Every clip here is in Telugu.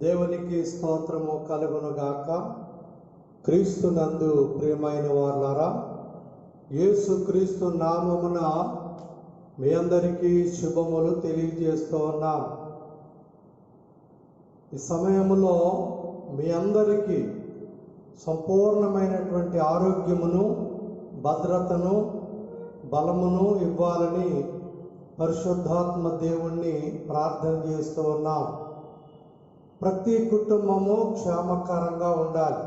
దేవునికి స్తోత్రము కలుగునుగాక. క్రీస్తునందు ప్రియమైన వారులారా, యేసు క్రీస్తు నామమున మీ అందరికీ శుభములు తెలియజేస్తూ ఉన్నాం. ఈ సమయంలో మీ అందరికీ సంపూర్ణమైనటువంటి ఆరోగ్యమును, భద్రతను, బలమును ఇవ్వాలని పరిశుద్ధాత్మ దేవుణ్ణి ప్రార్థన చేస్తూ ఉన్నాం. ప్రతి కుటుంబము క్షేమకరంగా ఉండాలి.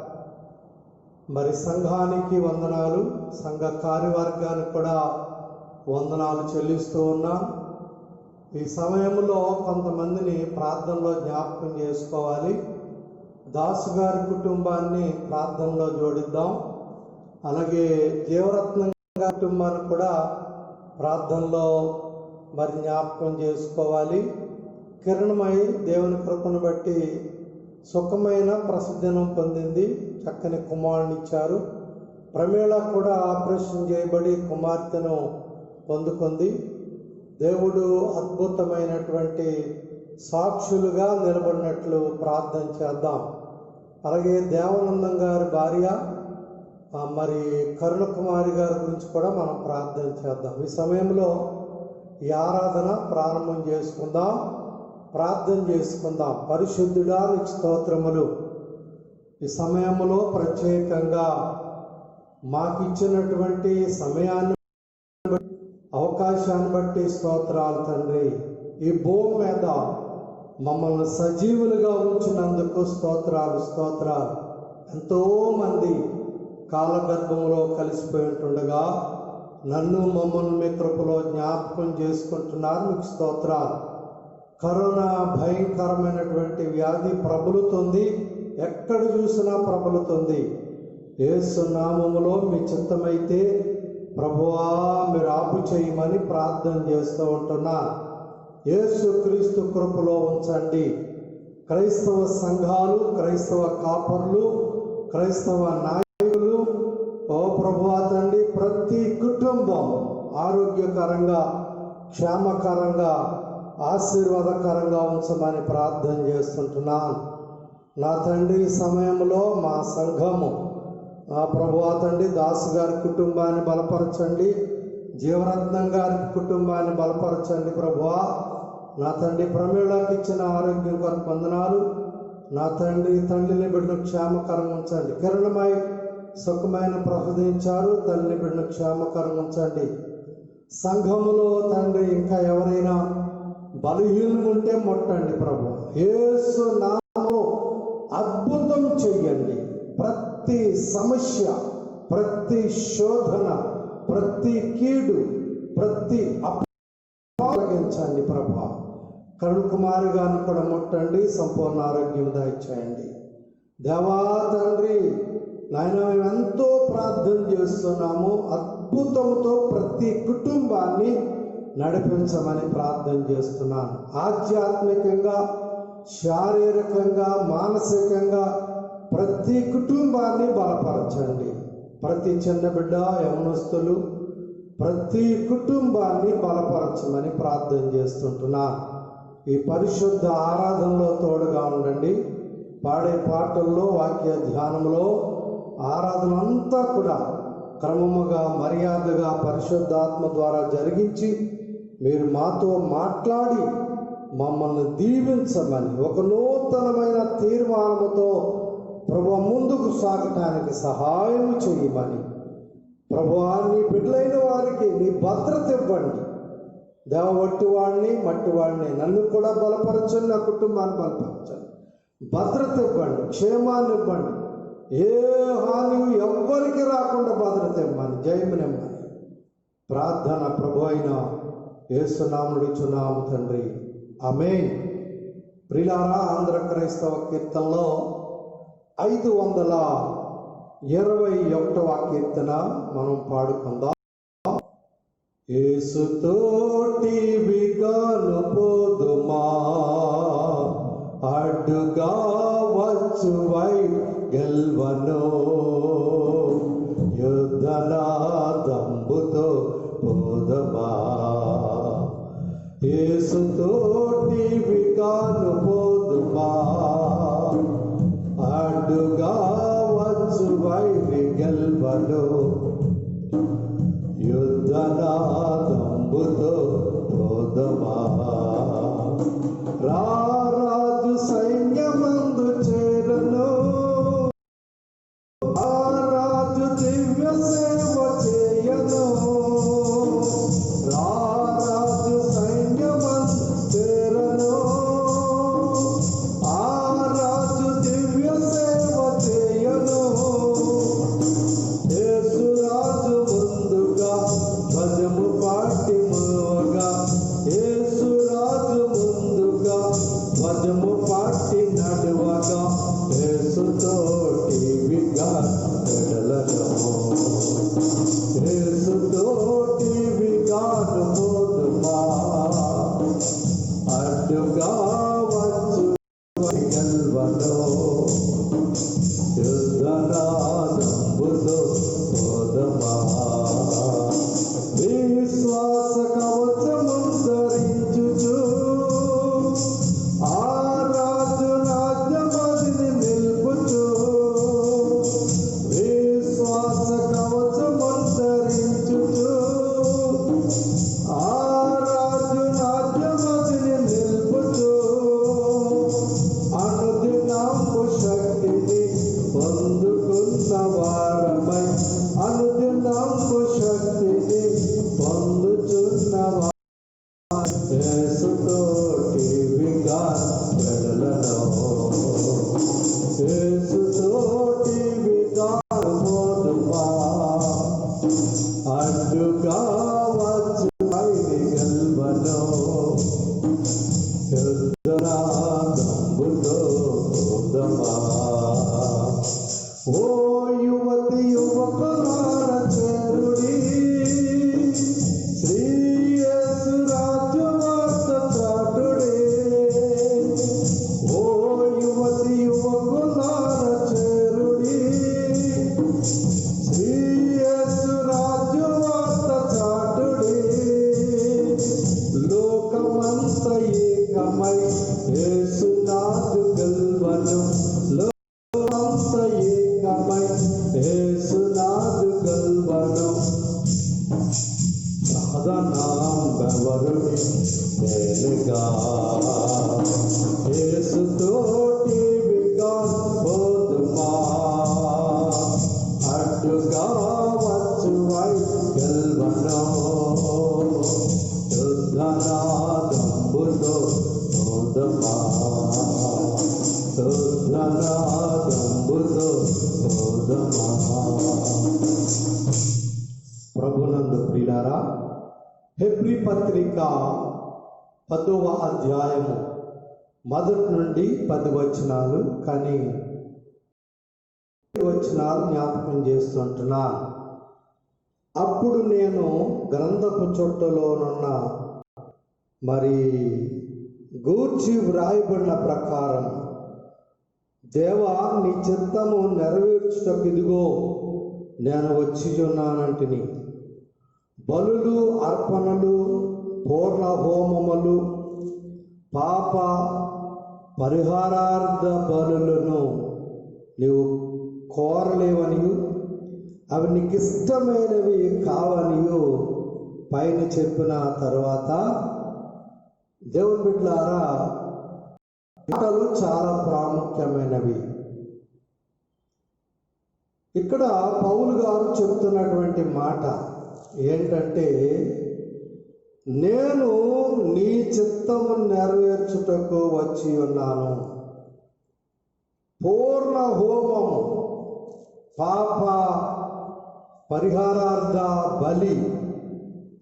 మరి సంఘానికి వందనాలు, సంఘ కార్యవర్గానికి కూడా వందనాలు చెల్లిస్తూ ఉన్నాం. ఈ సమయంలో కొంతమందిని ప్రార్థనలో జ్ఞాపకం చేసుకోవాలి. దాసు గారి కుటుంబాన్ని ప్రార్థనలో జోడిద్దాం. అలాగే జీవరత్నం గారి కుటుంబాన్ని కూడా ప్రార్థనలో మరి జ్ఞాపకం చేసుకోవాలి. కిరణమై దేవుని కృపను బట్టి సుఖమైన ప్రసిద్ధినం పొందింది, చక్కని కుమారుని ఇచ్చారు. ప్రమేళ కూడా ఆపరేషన్ చేయబడి కుమార్తెను పొందుకుంది. దేవుడు అద్భుతమైనటువంటి సాక్షులుగా నిలబడినట్లు ప్రార్థన చేద్దాం. అలాగే దేవానందం గారి భార్య మరి కరుణకుమారి గారి గురించి కూడా మనం ప్రార్థన చేద్దాం. ఈ సమయంలో ఈ ఆరాధన ప్రారంభం చేసుకుందాం, ప్రార్థన చేసుకుందాం. పరిశుద్ధుడా నీకు స్తోత్రములు. ఈ సమయంలో ప్రత్యేకంగా మాకు ఇచ్చినటువంటి సమయాన్ని, అవకాశాన్ని బట్టి స్తోత్రాలు తండ్రి. ఈ భూమి మీద మమ్మల్ని సజీవులుగా ఉంచినందుకు స్తోత్రాలు. ఎంతోమంది కాలగర్భంలో కలిసిపోయి ఉంటుండగా నన్ను మమ్మల్ని మీ కృపలో జ్ఞాపకం చేసుకుంటున్నారు. మీకు స్తోత్రాలు. కరోనా భయంకరమైనటువంటి వ్యాధి ప్రబలుతుంది, ఎక్కడ చూసినా ప్రబలుతుంది. యేసు నామములో మీ చిత్తమైతే ప్రభువా మీరు ఆపు చేయమని ప్రార్థన చేస్తూ ఉంటున్నా. యేసు క్రీస్తు కృపలో ఉంచండి. క్రైస్తవ సంఘాలు, క్రైస్తవ కాపర్లు, క్రైస్తవ నాయకులు, ఓ ప్రభువా తండ్రి, ప్రతి కుటుంబం ఆరోగ్యకరంగా, క్షేమకరంగా, ఆశీర్వాదకరంగా ఉంచమని ప్రార్థన చేస్తుంటున్నాను. నా తండ్రి సమయంలో మా సంఘము, నా ప్రభువా తండ్రి, దాసు గారి కుటుంబాన్ని బలపరచండి, జీవరత్నం గారి కుటుంబాన్ని బలపరచండి ప్రభువా. నా తండ్రి ప్రమేళకి ఇచ్చిన ఆరోగ్యం కొరకు వందనాలు. నా తండ్రి తండ్రిని బిడ్డను క్షేమకరంగా ఉంచండి. కిరణమై సుఖమైన ప్రసాదించారు, తల్లిని బిడ్డను క్షేమకరంగా ఉంచండి. సంఘములో తండ్రి ఇంకా ఎవరైనా బలహీనం ఉంటే ముట్టండి ప్రభు. యేసు నామములో అద్భుతం చెయ్యండి. ప్రతి సమస్య, ప్రతి శోధన, ప్రతి కీడు, ప్రతి అప్పగించండి ప్రభు. కరుణకుమారి గారిని కూడా ముట్టండి, సంపూర్ణ ఆరోగ్యం దయచేయండి. దేవా తండ్రి నాయన, మేము ఎంతో ప్రార్థన చేస్తున్నాము. అద్భుతంతో ప్రతి కుటుంబాన్ని నడిపించమని ప్రార్థన చేస్తున్నాను. ఆధ్యాత్మికంగా, శారీరకంగా, మానసికంగా ప్రతి కుటుంబాన్ని బలపరచండి. ప్రతి చిన్న బిడ్డ, యవనస్తులు, ప్రతి కుటుంబాన్ని బలపరచమని ప్రార్థన చేస్తుంటున్నాను. ఈ పరిశుద్ధ ఆరాధనలో తోడుగా ఉండండి. పాడే పాటల్లో, వాక్య ధ్యానంలో ఆరాధన అంతా కూడా క్రమముగా, మర్యాదగా పరిశుద్ధాత్మ ద్వారా జరిగించి మీరు మాతో మాట్లాడి మమ్మల్ని దీవించమని, ఒక నూతనమైన తీర్మానముతో ప్రభువా ముందుకు సాగటానికి సహాయం చేయమని, ప్రభువా నీ బిడ్డలైన వారికి నీ భద్రత ఇవ్వండి. దేవ వట్టివాడిని, మట్టివాడిని నన్ను కూడా బలపరచండి, నా కుటుంబాన్ని బలపరచండి, భద్రత ఇవ్వండి, క్షేమాన్ని ఇవ్వండి. ఏ హాని ఎవ్వరికి రాకుండా భద్రత ఇవ్వమని, జయమునిమ్మని ప్రార్థన ప్రభు అయిన యేసు నామములో ఇచ్చున్నాము తండ్రి, ఆమేన్. ప్రియులారా, ఆంధ్ర క్రైస్తవ కీర్తనలో 521వ కీర్తన మనం పాడుకుందాం. యేసుతోటి విగాను పోదుమా, అడ్డుగా వచ్చువై గెల్వను, యుద్ధనాదంబుతో పోదమా. యేసుతోటి విగాను పోదుమా, పదము పాటి నడువగా యేసుతోటి విగాడలను యేసుతోటి విగాడు పోదుమా అడ్డుగా వచ్చు గెల్వను యుద్ధనాదంబుతో పోదమా విశ్వాస కవచమును ధరించుచు ఆ రాజు రాజ్యమదిని నిల్పుచు విశ్వాస కవచమును ధరించుచు ఆ రాజు రాజ్యమదిని నిల్పుచు అనుదినము శక్తిని పొందుకున్న వారమై అనుదినము శక్తిని పొందుచున్న యేసుతోటి విగాడలను యేసుతోటి విగాడమోదుమా అడ్డుగా వచ్చు గెల్వను యుద్ధనాదంబుతో పోదమా ఓ యువతి యువకులార చేరుడి శ్రీ యేసు రాజ్యవార్త చాటుడే ఓ యువతి యువకులార చేరుడి శ్రీ యేసు రాజ్యవార్త చాటుడే లోకమంత ఏకమై యేసునాథు గెల్వను లోకమంత ఏకమై యేసునాథు గెల్వను సాధనాం బెవరుని తేలిగా యేసుతోటి విగాడపోదుమా అడ్డుగా వచ్చువై గెల్వను యుద్ధనాదంబుతో పోదమా యుద్ధనాదంబుతో పోదమా. ప్రభునందు ప్రియులారా, హెబ్రీ పత్రిక 10వ అధ్యాయము 1 నుండి 10 వచనాలు కానీ వచనాలు జ్ఞాపకం చేస్తుంటున్నాను. అప్పుడు నేను గ్రంథపు చుట్టలోనున్న మరి గూర్చి వ్రాయబడిన ప్రకారం దేవా నీ చిత్తము నెరవేర్చుటకు ఇదిగో నేను వచ్చి ఉన్నానంటిని. బలులు అర్పణలు పూర్ణ హోమములు పాప పరిహారార్థ బలులను నీవు కోరలేవనియు అవి నీకు ఇష్టమైనవి కావనియు పైన చెప్పిన తర్వాత దేవుని బిడ్డలారా, మాటలు చాలా ప్రాముఖ్యమైనవి. ఇక్కడ పౌలు గారు చెప్తున్నటువంటి మాట ఏంటంటే, నేను నీ చిత్తము నెరవేర్చుటకు వచ్చి ఉన్నాను. పూర్ణ హోమము పాప పరిహారార్థ బలి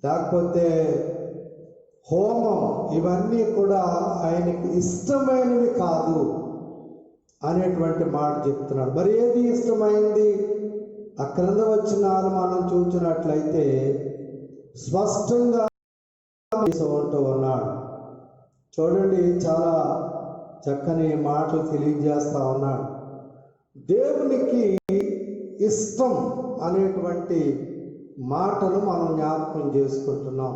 లేకపోతే హోమం ఇవన్నీ కూడా ఆయనకి ఇష్టమైనవి కాదు అనేటువంటి మాట చెప్తున్నాడు. మరి ఏది ఇష్టమైంది? ఆ క్రింద వచనాలు మనం చూసినట్లయితే స్పష్టంగా ఉంటూ ఉన్నాడు. చూడండి, చాలా చక్కని మాటలు తెలియజేస్తా ఉన్నాడు. దేవునికి ఇష్టం అనేటువంటి మాటలు మనం జ్ఞాపకం చేసుకుంటున్నాం.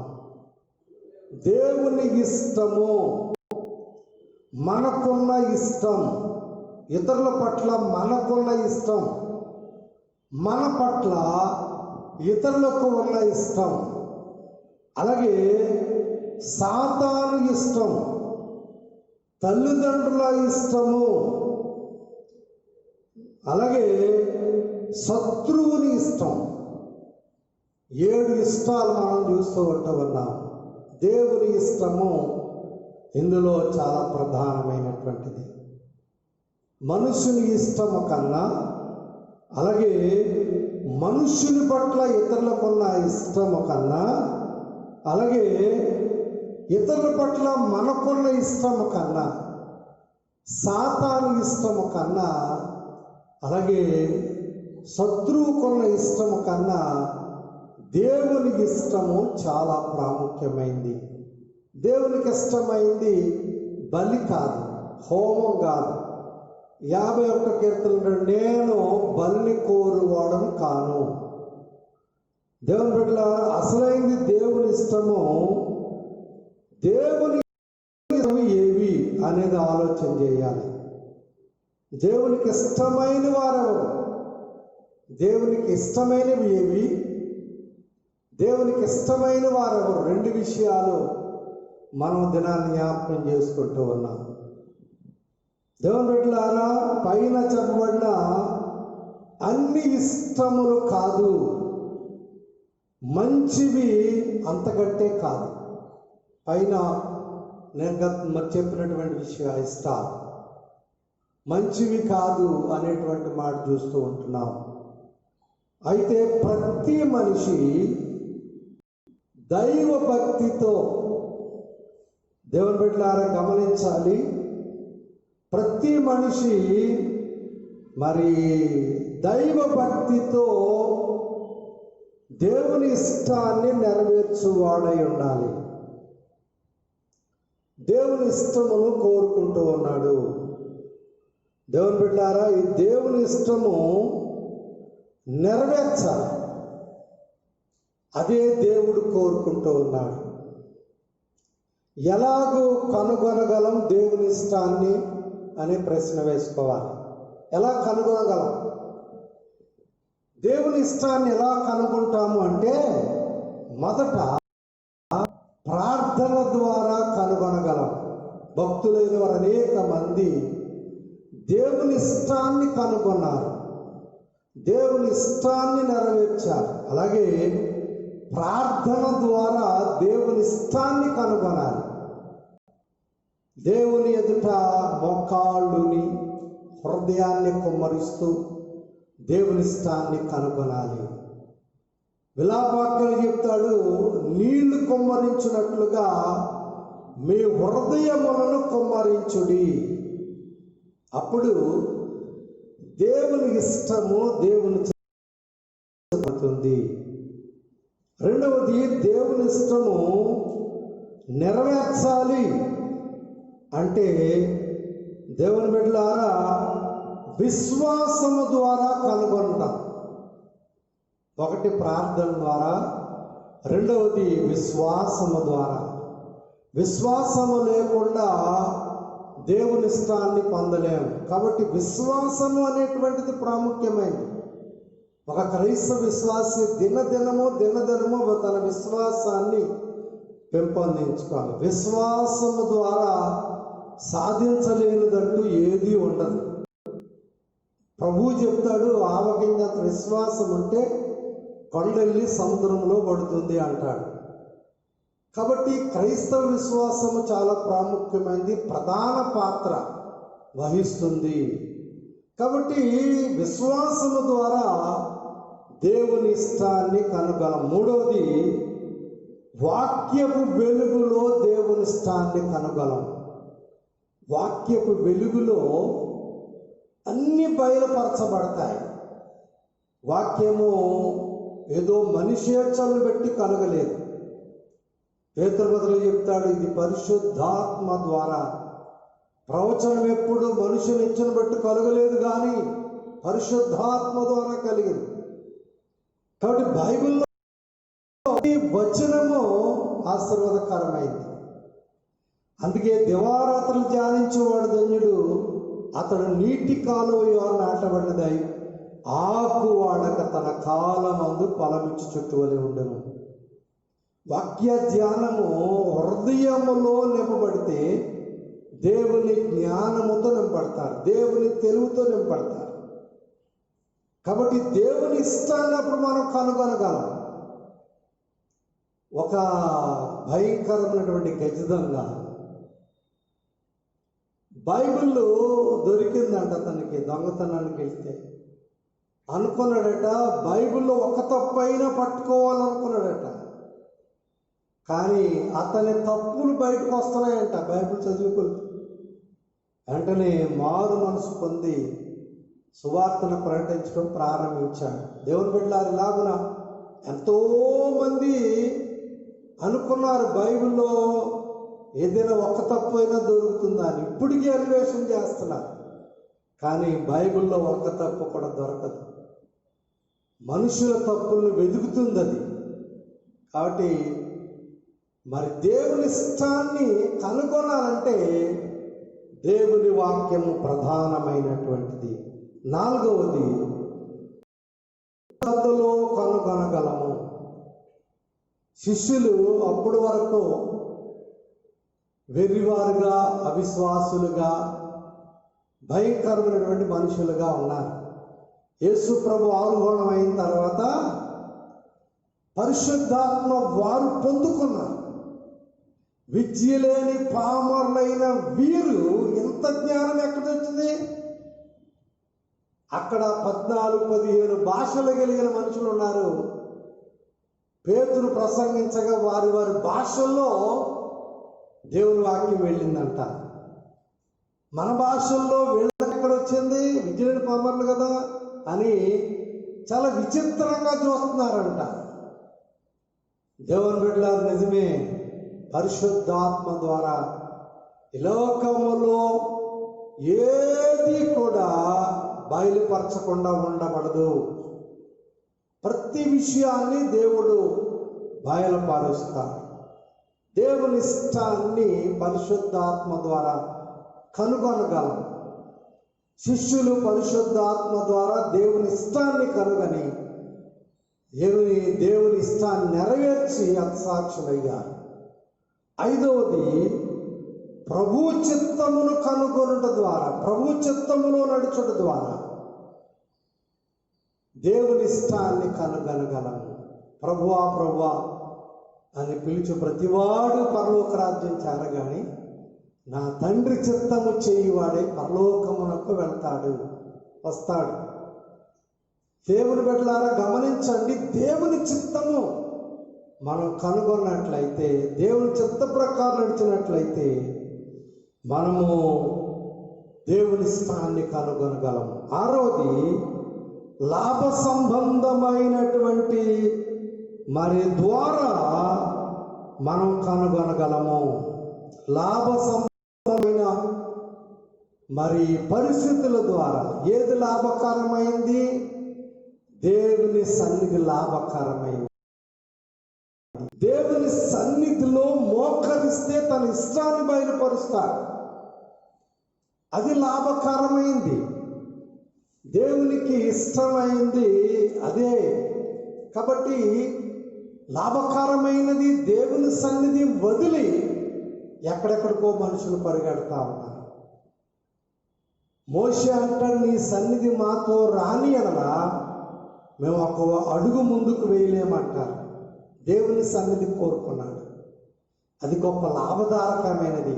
దేవుని ఇష్టము, మనకున్న ఇష్టం, ఇతరుల పట్ల మనకున్న ఇష్టం, మన పట్ల ఇతరులకు ఉన్న ఇష్టం, అలాగే సాతాను ఇష్టం, తల్లిదండ్రుల ఇష్టము, అలాగే శత్రువుని ఇష్టం, 7 ఇష్టాలు మనం చూస్తూ ఉన్నాం. దేవుని ఇష్టము ఇందులో చాలా ప్రధానమైనటువంటిది. మనుషుని ఇష్టము కన్నా, అలాగే మనుష్యుని పట్ల ఇతరులకున్న ఇష్టము కన్నా, అలాగే ఇతరుల పట్ల మనకున్న ఇష్టము కన్నా సాతాను ఇష్టము కన్నా, అలాగే శత్రువుకున్న ఇష్టము కన్నా దేవుని ఇష్టము చాలా ప్రాముఖ్యమైంది. దేవునికి ఇష్టమైంది బలి కాదు, హోమం కాదు. 51 కీర్తనలో నేను బలిని కోరువాడను కాను. దేవుని బిడ్డలారా, అసలైంది దేవుని ఇష్టము. దేవుని ఏవి అనేది ఆలోచన చేయాలి. దేవునికి ఇష్టమైన వారెవరు, దేవునికి ఇష్టమైనవి ఏవి, దేవునికి ఇష్టమైన వారెవరు, రెండు విషయాలు మనం దినాన్ని జ్ఞాపకం చేసుకుంటూ ఉన్నాం. దేవుని బిడ్డలారా, పైన చెప్పబడిన అన్ని ఇష్టములు కాదు, మంచివి అంతకంటే కాదు. పైన నేను చెప్పినటువంటి విషయం ఇష్టాలు మంచివి కాదు అనేటువంటి మాట చూస్తూ ఉంటున్నాం. అయితే ప్రతి మనిషి దైవ భక్తితో, దేవుని బిడ్డలారా గమనించాలి, ప్రతి మనిషి మరి దైవ భక్తితో దేవుని ఇష్టాన్ని నెరవేర్చువాడై ఉండాలి. దేవుని ఇష్టమును కోరుకుంటూ ఉన్నాడు. దేవుని బిడ్డలారా, ఈ దేవుని ఇష్టము నెరవేర్చాలి, అదే దేవుడు కోరుకుంటూ ఉన్నాడు. ఎలాగూ కనుగొనగలం దేవుని ఇష్టాన్ని అనే ప్రశ్న వేసుకోవాలి. ఎలా కనుగొనగలం? దేవుని ఇష్టాన్ని ఎలా కనుగొంటాము అంటే, మొదట ప్రార్థన ద్వారా కనుగొనగలం. భక్తులైన వారు అనేక మంది దేవుని ఇష్టాన్ని కనుగొన్నారు, దేవుని ఇష్టాన్ని నెరవేర్చారు. అలాగే ప్రార్థన ద్వారా దేవుని ఇష్టాన్ని కనుగొనాలి. దేవుని ఎదుట మోకాళ్ళుని హృదయాన్ని కుమ్మరిస్తూ దేవుని ఇష్టాన్ని కనుగొనాలి. విలాపాఖ్యలు చెప్తాడు, నీళ్లు కుమ్మరించినట్లుగా మీ హృదయములను కుమ్మరించుడి. అప్పుడు దేవుని ఇష్టము దేవుని చెందుతుంది. రెండవది, దేవుని ఇష్టము నెరవేర్చాలి అంటే దేవుని బిడ్డలారా విశ్వాసము ద్వారా కనుగొంటాం. ఒకటి ప్రార్థన ద్వారా, రెండవది విశ్వాసము ద్వారా. విశ్వాసము లేకుండా దేవుని ఇష్టాన్ని పొందలేము. కాబట్టి విశ్వాసము అనేటువంటిది ప్రాముఖ్యమైనది. ఒక క్రైస్తవ విశ్వాసి దినదినము తన విశ్వాసాన్ని పెంపొందించుకోవాలి. విశ్వాసము ద్వారా సాధించలేనిదంటూ ఏదీ ఉండదు. ప్రభువు చెప్తాడు, ఆవకింత విశ్వాసం ఉంటే కొండెళ్ళి సముద్రంలో పడుతుంది అంటాడు. కాబట్టి క్రైస్తవ విశ్వాసము చాలా ప్రాముఖ్యమైనది, ప్రధాన పాత్ర వహిస్తుంది. కాబట్టి విశ్వాసము ద్వారా దేవుని ఇష్టాన్ని కనుగొనం. మూడవది, వాక్యపు వెలుగులో దేవుని ఇష్టాన్ని కనుగొనం. వాక్యపు వెలుగులో అన్ని బయలుపరచబడతాయి. వాక్యము ఏదో మనిషేచ్ఛలను బట్టి కలగలేదు. పేతురు మొదలు చెప్తాడు, ఇది పరిశుద్ధాత్మ ద్వారా. ప్రవచనం ఎప్పుడు మనుషుని ఇచ్చను బట్టి కలగలేదు, కానీ పరిశుద్ధాత్మ ద్వారా కలిగింది. కాబట్టి బైబిల్లో వచనము ఆశీర్వాదకరమైంది. అందుకే దివారాత్రులు ధ్యానించేవాడు ధన్యుడు, అతడు నీటి కాలువ నాటబడినదై ఆకు వాడక తన కాలమందు ఫలమిచ్చి చుట్టువలి ఉండను. వాక్య ధ్యానము హృదయములో నింపబడితే దేవుని జ్ఞానముతో నింపడతారు, దేవుని తెలుగుతో నింపడతారు. కాబట్టి దేవుని ఇష్టాన్ని అప్పుడు మనం కనుగొనగలం. ఒక భయంకరమైనటువంటి గజదొంగ బైబిల్లో దొరికిందంట అతనికి. దొంగతనానికి వెళ్తే అనుకున్నాడట, బైబిల్లో ఒక తప్పైనా పట్టుకోవాలనుకున్నాడట. కానీ అతని తప్పులు బయటకు వస్తున్నాయంట బైబిల్ చదువుకుని. వెంటనే మారు మనసు పొంది సువార్తను ప్రకటించడం ప్రారంభించాడు. దేవుని బిడ్డలారా, ఇలాగున ఎంతోమంది అనుకున్నారు బైబిల్లో ఏదైనా ఒక్క తప్పు అయినా దొరుకుతుందా అని. ఇప్పటికీ అన్వేషణ చేస్తున్నారు, కానీ బైబిల్లో ఒక్క తప్పు కూడా దొరకదు. మనుషుల తప్పులను వెతుకుతుంది అది. కాబట్టి మరి దేవుని ఇష్టాన్ని కనుగొనాలంటే దేవుని వాక్యము ప్రధానమైనటువంటిది. నాలుగవది, అందులో కనుగొనగలము. శిష్యులు అప్పటి వరకు వెర్రివారుగా, అవిశ్వాసులుగా, భయంకరమైనటువంటి మనుషులుగా ఉన్నారు. యేసు ప్రభు ఆరోహణం అయిన తర్వాత పరిశుద్ధాత్మ వారు పొందుకున్నారు. విద్య లేని పామరులైన వీరు ఎంత జ్ఞానం ఎక్కడొచ్చింది? అక్కడ 14-15 భాషలు కలిగిన మనుషులు ఉన్నారు. పేతురు ప్రసంగించగా వారి వారి భాషల్లో దేవుని వాక్యం వెళ్ళిందంట. మన భాషల్లో వీళ్ళకి ఎక్కడ వచ్చింది? విద్య లేని పామరులు కదా అని చాలా విచిత్రంగా చూస్తున్నారంట. దేవుని బిడ్డలారా, నిజమే, పరిశుద్ధాత్మ ద్వారా ఈ లోకములో ఏది కూడా బయలుపరచకుండా ఉండబడదు. ప్రతి విషయాన్ని దేవుడు బయలుపరుస్తాడు. దేవుని ఇష్టాన్ని పరిశుద్ధాత్మ ద్వారా కనుగొనగలం. శిష్యులు పరిశుద్ధాత్మ ద్వారా దేవుని ఇష్టాన్ని కనుగొని దేవుని ఇష్టాన్ని నెరవేర్చి హతసాక్షులయ్యారు. ఐదవది, ప్రభు చిత్తమును కనుగొనుట ద్వారా, ప్రభు చిత్తములో నడుచుట ద్వారా దేవుని ఇష్టాన్ని కనుగొనగలము. ప్రభువా ప్రభువా అని పిలిచి ప్రతివాడు పరలోక రాజ్యం చేరగానే నా తండ్రి చిత్తము చేయువాడే పరలోకమునకు వెళ్తాడు, వస్తాడు. దేవుని బిడ్డలారా, గమనించండి, దేవుని చిత్తము మనం కనుగొన్నట్లయితే, దేవుని చిత్త ప్రకారం నడిచినట్లయితే మనము దేవుని స్థానాన్ని కనుగొనగలము. ఆరవది, లాభ సంబంధమైనటువంటి మరి ద్వారా మనం కనుగొనగలము. లాభ సంబంధమైన మరి పరిస్థితుల ద్వారా ఏది లాభకరమైంది? దేవుని సన్నిధి లాభకరమైంది. దేవుని సన్నిధిలో మోకరిస్తే తన ఇష్టాన్ని బయలుపరుస్తాడు, అది లాభకరమైంది. దేవునికి ఇష్టమైంది అదే. కాబట్టి లాభకరమైనది దేవుని సన్నిధి వదిలి ఎక్కడెక్కడికో మనుషులు పరిగెడతా ఉన్నారు. మోషే అంటాడు, నీ సన్నిధి మాతో రాని అనలా మేము ఒక అడుగు ముందుకు వేయలేమంటారు. దేవుని సన్నిధి కోరుకున్నాడు, అది గొప్ప లాభదాయకమైనది.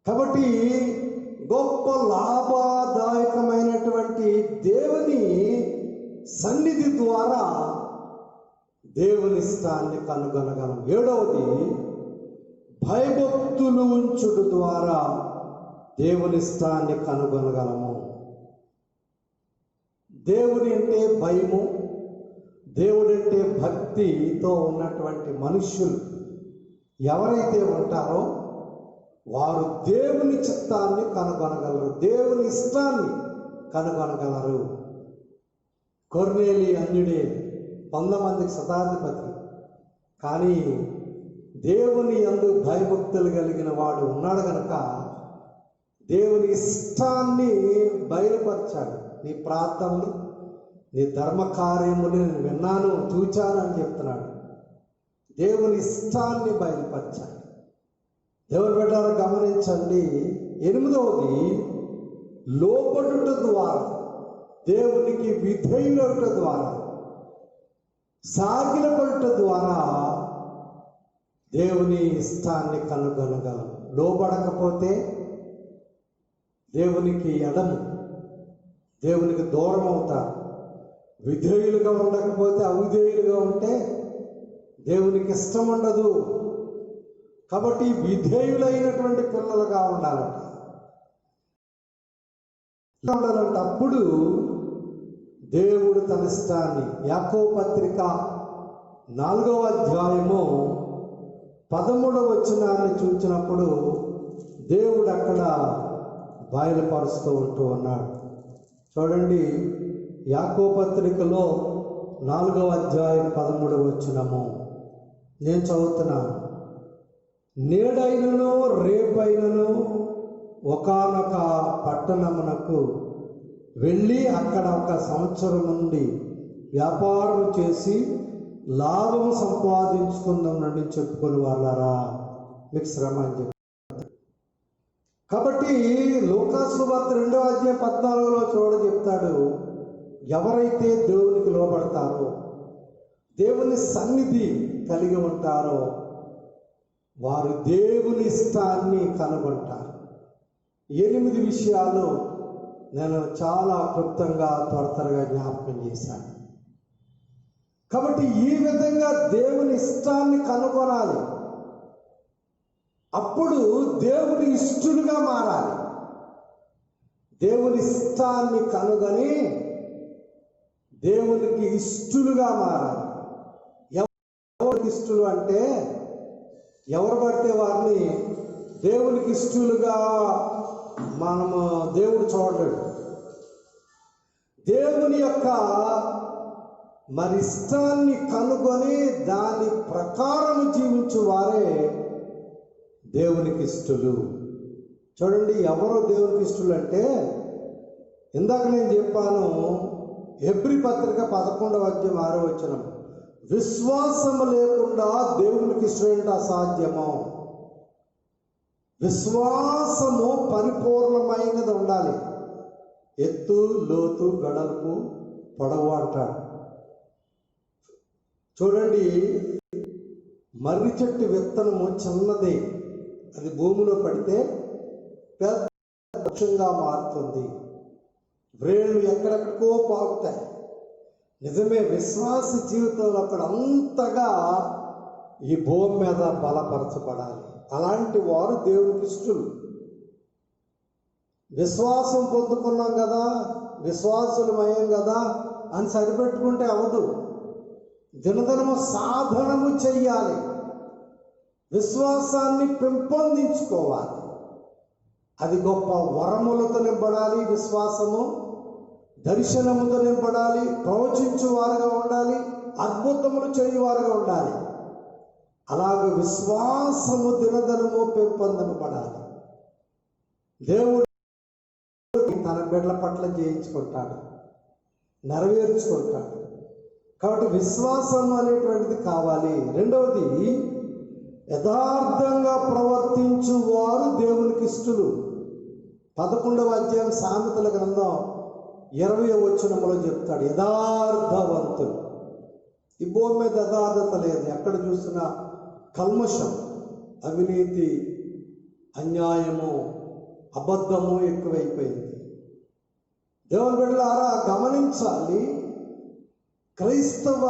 కాబట్టి గొప్ప లాభదాయకమైనటువంటి దేవుని సన్నిధి ద్వారా దేవుని స్థానాన్ని కనుగొనగలం. ఏడవది, భయభక్తులు ఉంచుట ద్వారా దేవుని స్థానాన్ని కనుగొనగలము. దేవుని అంటే భయము, దేవుడంటే భక్తితో ఉన్నటువంటి మనుష్యులు ఎవరైతే ఉంటారో వారు దేవుని చిత్తాన్ని కనుగొనగలరు, దేవుని ఇష్టాన్ని కనుగొనగలరు. కొర్నేలి అన్యుడే 100 మందికి శతాధిపతి, కానీ దేవుని యందు భయభక్తులు కలిగిన వాడు ఉన్నాడు కనుక దేవుని ఇష్టాన్ని బయలుపరిచాడు. నీ ప్రార్థనలు, నీ ధర్మ కార్యములు నేను విన్నాను, చూచాను అని చెప్తున్నాడు. దేవుని ఇష్టాన్ని బయలుపరిచాడు. దేవుని బిడ్డలారా, గమనించండి. ఎనిమిదవది, లోబడుట ద్వారా, దేవునికి విధేయులవుట ద్వారా, సాగిలపడుట ద్వారా దేవుని ఇష్టాన్ని కనుగొనగలం. లోబడకపోతే దేవునికి ఎడము, దేవునికి దూరం అవుతారు. విధేయులుగా ఉండకపోతే, అవిధేయులుగా ఉంటే దేవునికి ఇష్టం ఉండదు. కాబట్టి విధేయులైనటువంటి పిల్లలుగా ఉండాలట. ఉండాలంటే అప్పుడు దేవుడు తన ఇష్టాన్ని, యాకోబు పత్రిక 4వ అధ్యాయము 13వ వచనాన్ని చూసినప్పుడు దేవుడు అక్కడ బయలుపరుస్తూ ఉంటూ ఉన్నాడు. చూడండి, యాకోబు పత్రికలో 4వ అధ్యాయం 13వ వచనము నేను చదువుతున్నాను. నేడైనను రేపైనను ఒకానొక పట్టణమునకు వెళ్ళి అక్కడ 1 సంవత్సరం నుండి వ్యాపారం చేసి లాభము సంపాదించుకుందామని చెప్పుకొని వాళ్ళారా మీకు శ్రమ అని చెప్పి. కాబట్టి లూకాసు సువార్త 2వ అధ్యాయం 14లో చెప్తాడు, ఎవరైతే దేవునికి లోబడతారో, దేవుని సన్నిధి కలిగి ఉంటారో వారు దేవుని ఇష్టాన్ని కనుగొంటారు. 8 విషయాలు నేను చాలా క్లుప్తంగా త్వరగా జ్ఞాపకం చేశాను. కాబట్టి ఈ విధంగా దేవుని ఇష్టాన్ని కనుగొనాలి. అప్పుడు దేవుని ఇష్టలుగా మారాలి. దేవుని ఇష్టాన్ని కనుగొని దేవునికి ఇష్టలుగా మారాలి. ఎవరికి ఇష్టలు అంటే ఎవరు పడితే వారిని దేవునికి ఇష్టలుగా మనము దేవుడు చూడలేడు. దేవుని యొక్క ఇష్టాన్ని కనుగొని దాని ప్రకారం జీవించు వారే దేవునికి ఇష్టలు. చూడండి, ఎవరు దేవునికి ఇష్టలు అంటే ఇందాక నేను చెప్పాను, హెబ్రీ పత్రిక 11వ అధ్యాయం 6వ వచనం, విశ్వాసము లేకుండా దేవునికి ఇష్టం అసాధ్యము. విశ్వాసము పరిపూర్ణమైనది ఉండాలి. ఎత్తు, లోతు, గడల్పు, పొడవు అంటాడు. చూడండి, మర్రి చెట్టు విత్తనము చిన్నది, అది భూమిలో పడితే పెద్ద వృక్షంగా మారుతుంది. వ్రేళ్ళు ఎక్కడెక్కడికో పాకుతాయి. నిజమే, విశ్వాస జీవితంలో అక్కడ అంతగా ఈ భూమి మీద బలపరచబడాలి. అలాంటి వారు దేవునికి ఇష్టలు. విశ్వాసం పొందుకున్నాం కదా, విశ్వాసులమయ్యాం కదా అని సరిపెట్టుకుంటే అవదు. దినదినము సాధనము చెయ్యాలి. విశ్వాసాన్ని పెంపొందించుకోవాలి. అది గొప్ప వరములతో నింపడాలి. విశ్వాసము దర్శనముతో నింపడాలి. ప్రవచించువారుగా ఉండాలి. అద్భుతములు చేయువారుగా ఉండాలి. అలాగే విశ్వాసము దినదినము పెంపొందింపబడాలి. దేవుడు తన బిడ్డల పట్ల చేయించుకుంటాడు, నెరవేర్చుకుంటాడు. కాబట్టి విశ్వాసం అనేటువంటిది కావాలి. రెండవది, యథార్థంగా ప్రవర్తించు వారు దేవునికి ఇష్టలు. 11వ అధ్యాయం సామెతల గ్రంథం 20వ వచనంలో చెప్తాడు, యథార్థవంతులు. ఈ భూమి మీద యథార్థత లేదు. ఎక్కడ చూసినా కల్మషం, అవినీతి, అన్యాయము, అబద్ధము ఎక్కువైపోయింది. దేవుని బిడ్డలారా గమనించాలి, క్రైస్తవ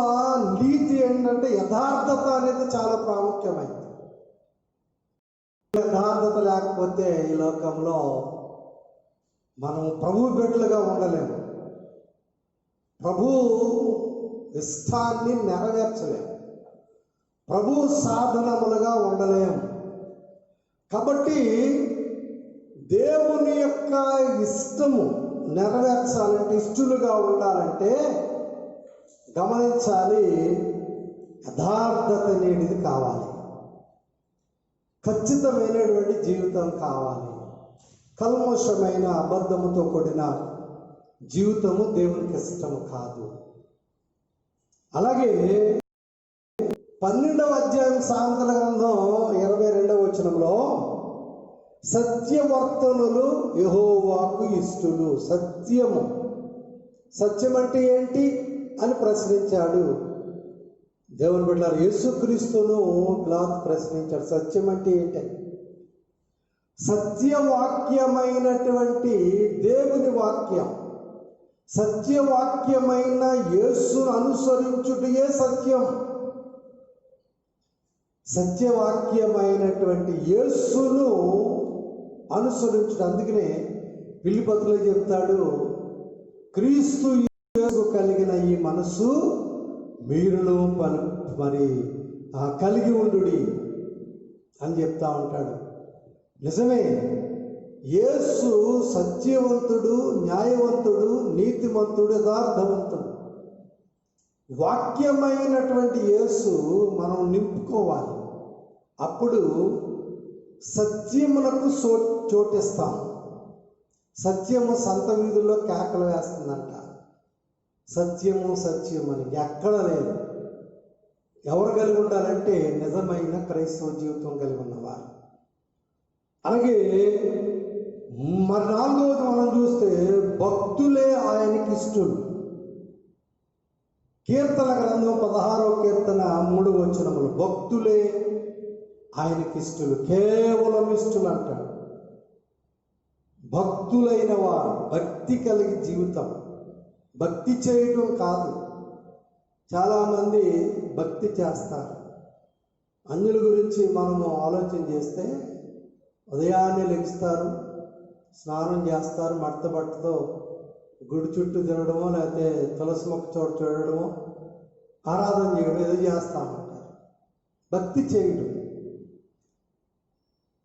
నీతి ఏంటంటే యథార్థత అనేది చాలా ప్రాముఖ్యమైనది. యథార్థత లేకపోతే ఈ లోకంలో మనం ప్రభు బిడ్డలుగా ఉండలేము. ప్రభు ఇష్టాన్ని నెరవేర్చలేము. ప్రభు సాధనములుగా ఉండలేము. కాబట్టి దేవుని యొక్క ఇష్టము నెరవేర్చాలంటే, ఇష్టలుగా ఉండాలంటే గమనించాలి, యథార్థత అనేది కావాలి. ఖచ్చితమైనటువంటి జీవితం కావాలి. కల్మషమైన అబద్ధముతో కూడిన జీవితము దేవునికి ఇష్టము కాదు. అలాగే 12వ అధ్యాయం సామెతల గ్రంథం 22వ వచనంలో, సత్యవర్తనులు యెహోవాకు ఇష్టలు. సత్యము, సత్యం అంటే ఏంటి అని ప్రశ్నించాడు దేవుని బిడ్డలారా. యేసుక్రీస్తును ఇలా ప్రశ్నించాడు, సత్యం అంటే ఏంటని. సత్యవాక్యమైనటువంటి దేవుని వాక్యం, సత్యవాక్యమైన యేసును అనుసరించుటయే సత్యం. సత్యవాక్యమైనటువంటి యేసును అనుసరించుట. అందుకనే ఫిలిప్పీయులకు చెప్తాడు, క్రీస్తు యేసు కలిగిన ఈ మనస్సు మీరును మరి కలిగి ఉండుడి అని చెప్తా ఉంటాడు. నిజమే, యేసు సత్యవంతుడు, న్యాయవంతుడు, నీతిమంతుడు, యథార్థవంతుడు. వాక్యమైనటువంటి యేసు మనం నింపుకోవాలి. అప్పుడు సత్యమునకు చోటిస్తాం. సత్యము సంత వీధుల్లో కేకలు వేస్తుందంట. సత్యము సత్యము అని ఎక్కడ లేదు. ఎవరు కలిగి ఉండాలంటే నిజమైన క్రైస్తవ జీవితం కలిగి ఉన్నవారు. అలాగే మరి 4వది మనం చూస్తే భక్తులే ఆయనకి ఇష్టలు. కీర్తన గ్రంథం 16వ కీర్తన 3వ వచనములు, భక్తులే ఆయనకి ఇష్టలు, కేవలం ఇష్టలు అంటాడు. భక్తులైన వారు, భక్తి కలిగి జీవితం, భక్తి చేయటం కాదు. చాలామంది భక్తి చేస్తారు. అన్యుల గురించి మనము ఆలోచన చేస్తే ఉదయాన్నే లెగిస్తారు, స్నానం చేస్తారు, మడత బట్టతో గుడి చుట్టూ తినడమో లేకపోతే తులసి మొక్క చోటు చూడడమో, ఆరాధన చేయడం ఏదో చేస్తామంటారు. భక్తి చేయడం,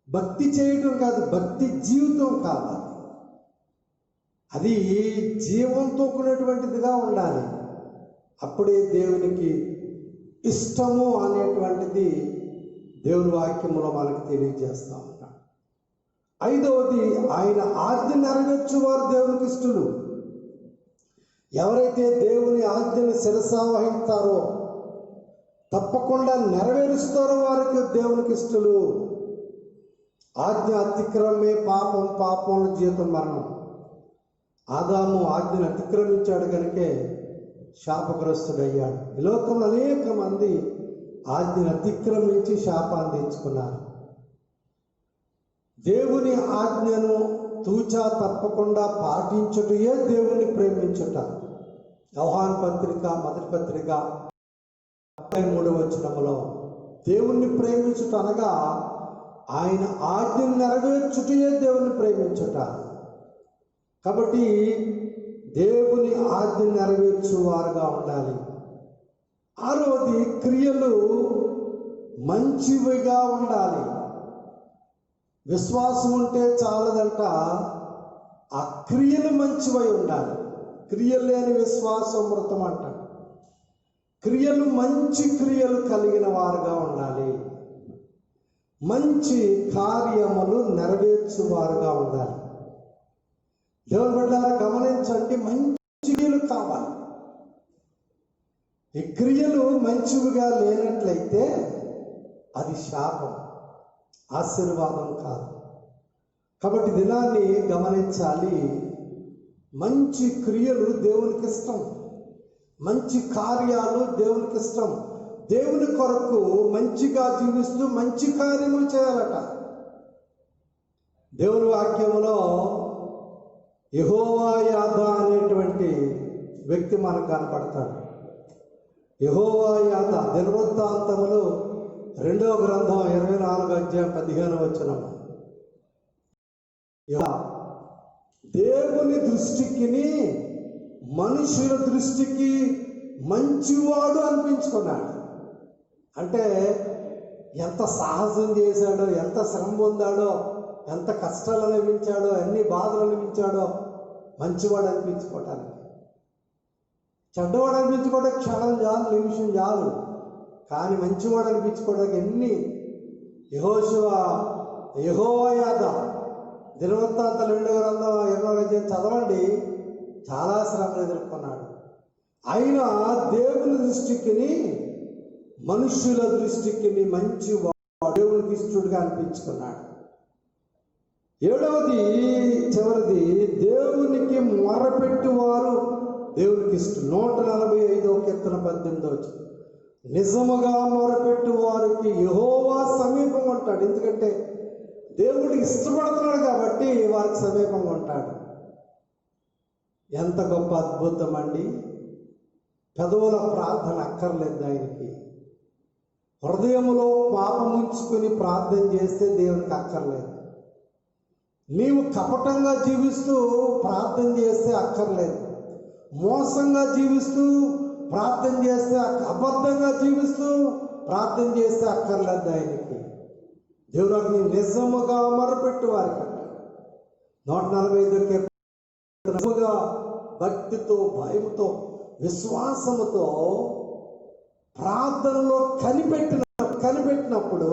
భక్తి చేయటం కాదు, భక్తి జీవితం కావాలి. అది జీవంతో కూడినటువంటిదిగా ఉండాలి. అప్పుడే దేవునికి ఇష్టము అనేటువంటిది దేవుని వాక్యములో మనకు తెలియజేస్తా ఉన్నాడు. 5వది ఆయన ఆజ్ఞ నెరవేర్చువారు దేవునికి ఇష్టలు. ఎవరైతే దేవుని ఆజ్ఞను శిరసావహిస్తారో, తప్పకుండా నెరవేరుస్తారో వారికి దేవునికి ఇష్టలు. ఆజ్ఞ అతిక్రమే పాపం, పాపంలో జీతం మరణం. ఆదాము ఆజ్ఞను అతిక్రమించాడు కనుకే శాపగ్రస్తుడయ్యాడు. ఈ లోకంలో అనేక మంది ఆజ్ఞను అతిక్రమించి శాపాన్ని తెచ్చుకున్నారు. దేవుని ఆజ్ఞను తూచా తప్పకుండా పాటించుటయే దేవుని ప్రేమించుట. యోహాను పత్రిక మొదటి పత్రిక 3వ వచనములో దేవుణ్ణి ప్రేమించుట అనగా ఆయన ఆజ్ఞను నెరవేర్చుటయే దేవుని ప్రేమించుట. కాబట్టి దేవుని ఆజ్ఞ నెరవేర్చువారుగా ఉండాలి. 6వది క్రియలు మంచివిగా ఉండాలి. విశ్వాసం ఉంటే చాలదంట, ఆ క్రియలు మంచివై ఉండాలి. క్రియలు లేని విశ్వాసం మృతం అంటాడు. క్రియలు మంచి క్రియలు కలిగిన వారుగా ఉండాలి. మంచి కార్యములు నెరవేర్చువారుగా ఉండాలి. దేవుని బిడ్డలారా గమనించండి, మంచి క్రియలు కావాలి. ఈ క్రియలు మంచివిగా లేనట్లయితే అది శాపం, ఆశీర్వాదం కాదు. కాబట్టి దినాన్ని గమనించాలి. మంచి క్రియలు దేవునికి ఇష్టం, మంచి కార్యాలు దేవునికి ఇష్టం. దేవుని కొరకు మంచిగా జీవిస్తూ మంచి కార్యములు చేయాలట. దేవుని వాక్యములో యెహోవాయాదా అనేటువంటి వ్యక్తి మనకు కనపడతాడు. యెహోవాయాదా దినవృత్తాంతములు 2వ గ్రంథం 24వ అధ్యాయం 15వ వచనం. దేవుని దృష్టికి మనుషుల దృష్టికి మంచివాడు అనిపించుకున్నాడు. అంటే ఎంత సాహసం చేశాడో, ఎంత శ్రమ పొందాడో, ఎంత కష్టాలు అనుభవించాడో, ఎన్ని బాధలు అనుభవించాడో మంచివాడు అనిపించుకోవటానికి. చెడ్డవాడు అనిపించుకోవడానికి క్షణం చాలు, నిమిషం చాలు. కానీ మంచివాడు అనిపించుకోవడానికి ఎన్ని యెహోవాయాదా దినవృత్తాంతాలు 2వ గ్రంథం 20వ అధ్యాయం చదవండి. చాలా శ్రమలు ఎదుర్కొన్నాడు. అయినా దేవుని దృష్టికి మనుష్యుల దృష్టికి మంచి దేవునికి ఇష్టడుగా అనిపించుకున్నాడు. 7వది చివరిది దేవునికి మొరపెట్టువారు దేవునికి ఇష్టం. 145వ కీర్తన 18వ వచనం. నిజముగా మొరపెట్టు వారికి యెహోవా సమీపంగా ఉంటాడు. ఎందుకంటే దేవుడికి ఇష్టపడుతున్నాడు కాబట్టి వారికి సమీపంగా ఉంటాడు. ఎంత గొప్ప అద్భుతం అండి! పెదవుల ప్రార్థన అక్కర్లేదు ఆయనకి. హృదయంలో పాపముంచుకొని ప్రార్థన చేస్తే దేవునికి అక్కర్లేదు. నీవు కపటంగా జీవిస్తూ ప్రార్థన చేస్తే అక్కర్లేదు, మోసంగా జీవిస్తూ ప్రార్థన చేస్తే, అబద్ధంగా జీవిస్తూ ప్రార్థన చేస్తే అక్కర్లేదు. ఆయనకి దేవునికి నిజముగా మొరపెట్టు వారికి 145 నిజముగా భక్తితో, భయంతో, విశ్వాసముతో ప్రార్థనలో కనిపెట్టినప్పుడు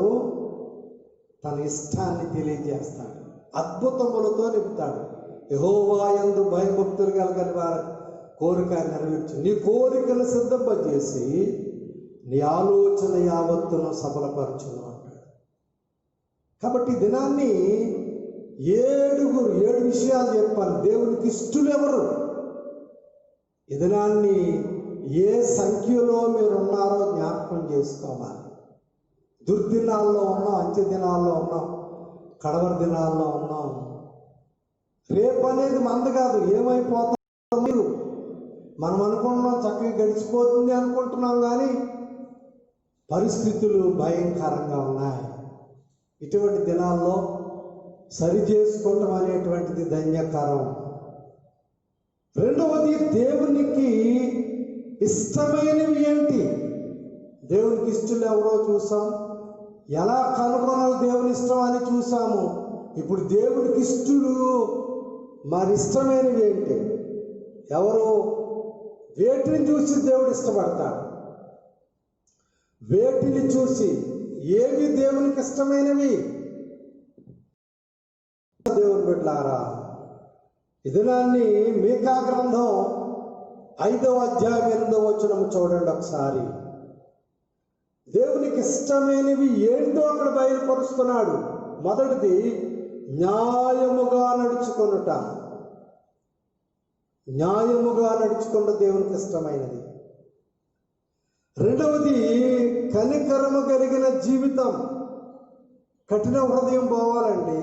తన ఇష్టాన్ని తెలియజేస్తాడు, అద్భుతములతో నింపుతాడు. యెహోవా యందు భయభక్తులు కలిగిన వారి కోరిక నెరవేర్చు, నీ కోరికను సిద్ధపచేసి నీ ఆలోచన యావత్తును సఫలపరచును అంటాడు. కాబట్టి దినాన్ని 7 విషయాలు చెప్పాలి. దేవునికి ఇష్టలు ఎవరు? ఈ దినాన్ని ఏ సంఖ్యలో మీరు ఉన్నారో జ్ఞాపకం చేసుకోవాలి. దుర్దినాల్లో ఉన్నాం, అంత్య దినాల్లో ఉన్నాం, కడవరి దినాల్లో ఉన్నాం. రేపు అనేది మంది కాదు, ఏమైపోతాం మీరు మనం అనుకుంటున్నాం చక్కగా గడిచిపోతుంది అనుకుంటున్నాం, కానీ పరిస్థితులు భయంకరంగా ఉన్నాయి. ఇటువంటి దినాల్లో సరి చేసుకోవటం అనేటువంటిది ధన్యకరం. రెండవది, దేవునికి ఇష్టమైనవి ఏంటి? దేవునికి ఇష్టలు ఎవరో చూసాం, ఎలా కనుగొనాలి దేవుని ఇష్టం అని చూసాము. ఇప్పుడు దేవునికి ఇష్టలు మరి ఇష్టమైనవి ఏంటి? ఎవరు? వేటిని చూసి దేవుడు ఇష్టపడతాడు? వేటిని చూసి ఏవి దేవునికి ఇష్టమైనవి? దేవుని బిడ్డలారా, ఈ దినాన్ని మీకా గ్రంథం 5వ అధ్యాయం 8వ వచనం చూడండి ఒకసారి. దేవునికి ఇష్టమైనవి ఏంటో అక్కడ బయలుపరుస్తున్నాడు. మొదటిది న్యాయముగా నడుచుకొనుట. న్యాయముగా నడుచుకున్న దేవునికి ఇష్టమైనది. రెండవది కనికరము కలిగిన జీవితం. కఠిన హృదయం పోవాలండి.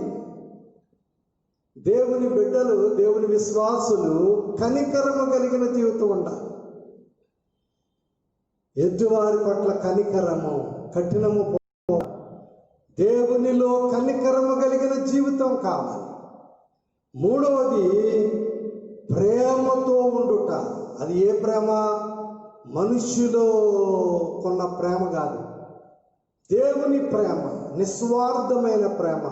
దేవుని బిడ్డలు, దేవుని విశ్వాసులు కనికరము కలిగిన జీవితం ఉండాలి. ఎదుటివారి పట్ల కనికరము, కఠినము, దేవునిలో కనికరము కలిగిన జీవితం కావాలి. మూడవది ప్రేమతో ఉండుట. అది ఏ ప్రేమ? మనుష్యులో కొన్న ప్రేమ కాదు, దేవుని ప్రేమ, నిస్వార్థమైన ప్రేమ.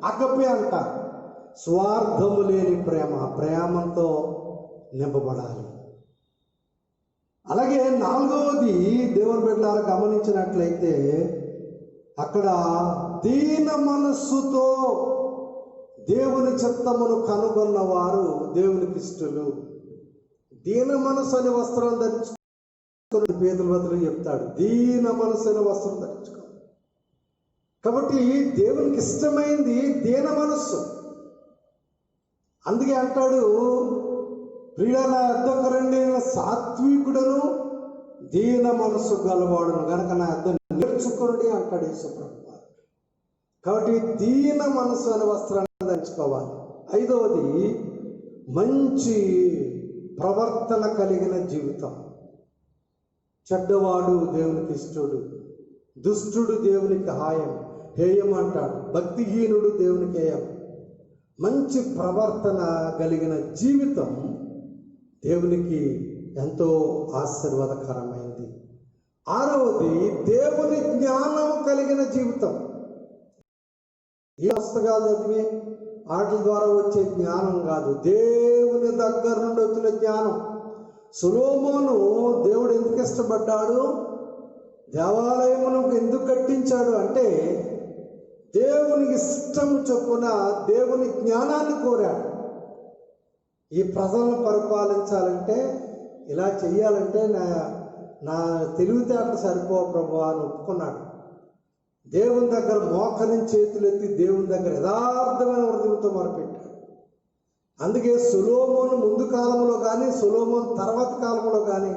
అగపే అంట, స్వార్థము లేని ప్రేమ. ప్రేమతో నింపబడాలి. అలాగే నాలుగవది, దేవుని బిడ్డలారా గమనించినట్లయితే అక్కడ దీన మనస్సుతో దేవుని చిత్తమును కనుగొన్నవారు దేవునికి ఇష్టలు. దీన మనసు అనే వస్త్రం ధరించుకుని పేతురు చెప్తాడు, దీన మనసు అనే వస్త్రం ధరించుకో. కాబట్టి దేవునికి ఇష్టమైంది దీన మనస్సు. అందుకే అంటాడు, ప్రియుల నా యొద్దకు రండి, సాత్వికుడను దీన మనస్సు గలవాడును గనక నా యొద్ద నేర్చుకోండి అంటాడు యేసుప్రభు. కాబట్టి దీన మనసు అనే వస్త్రాన్ని ధరించుకోవాలి. ఐదవది మంచి ప్రవర్తన కలిగిన జీవితం. చెడ్డవాడు దేవునికి ఇష్టడు, దుష్టుడు దేవునికి హేయం అంటాడు, భక్తిహీనుడు దేవునికి హేయం. మంచి ప్రవర్తన కలిగిన జీవితం దేవునికి ఎంతో ఆశీర్వాదకరమైనది. ఆరవది దేవుని జ్ఞానం కలిగిన జీవితం. ఈ పుస్తకాలు చదివి వాటి ద్వారా వచ్చే జ్ఞానం కాదు, దేవుని దగ్గర నుండి వచ్చిన జ్ఞానం. సొలొమోను దేవుడు ఎందుకు ఇష్టపడ్డాడు? దేవాలయమును ఎందుకు కట్టించాడు అంటే దేవునికి ఇష్టం చొప్పున దేవుని జ్ఞానాన్ని కోరాడు. ఈ ప్రజలను పరిపాలించాలంటే, ఇలా చెయ్యాలంటే నా తెలివితేటలు సరిపో ప్రభువా అని ఒప్పుకున్నాడు. దేవుని దగ్గర మోకరించి చేతులెత్తి దేవుని దగ్గర యథార్థమైన హృదయంతో మొరపెట్టాడు. అందుకే సొలొమోను ముందు కాలంలో కానీ, సొలొమోను తర్వాత కాలంలో కానీ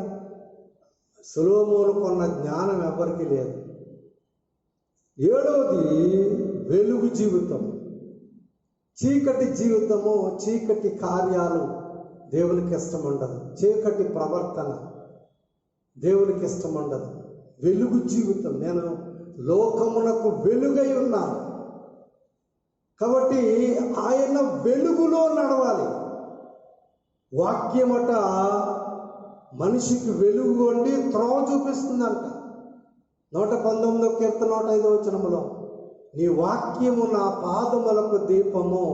సొలొమోను కొన్న జ్ఞానం ఎవరికీ లేదు. ఏడవది వెలుగు జీవితం. చీకటి జీవితము, చీకటి కార్యాలు దేవునికి ఇష్టం ఉండదు. చీకటి ప్రవర్తన దేవునికి ఇష్టం ఉండదు. వెలుగు జీవితం. నేను లోకమునకు వెలుగై ఉన్నాను. కాబట్టి ఆయన వెలుగులో నడవాలి. వాక్యమట మనిషికి వెలుగు వండి త్రోవ చూపిస్తుందంట. 119 కీర్తన 105 వచనములో, నీ వాక్యము నా పాదములకు దీపము,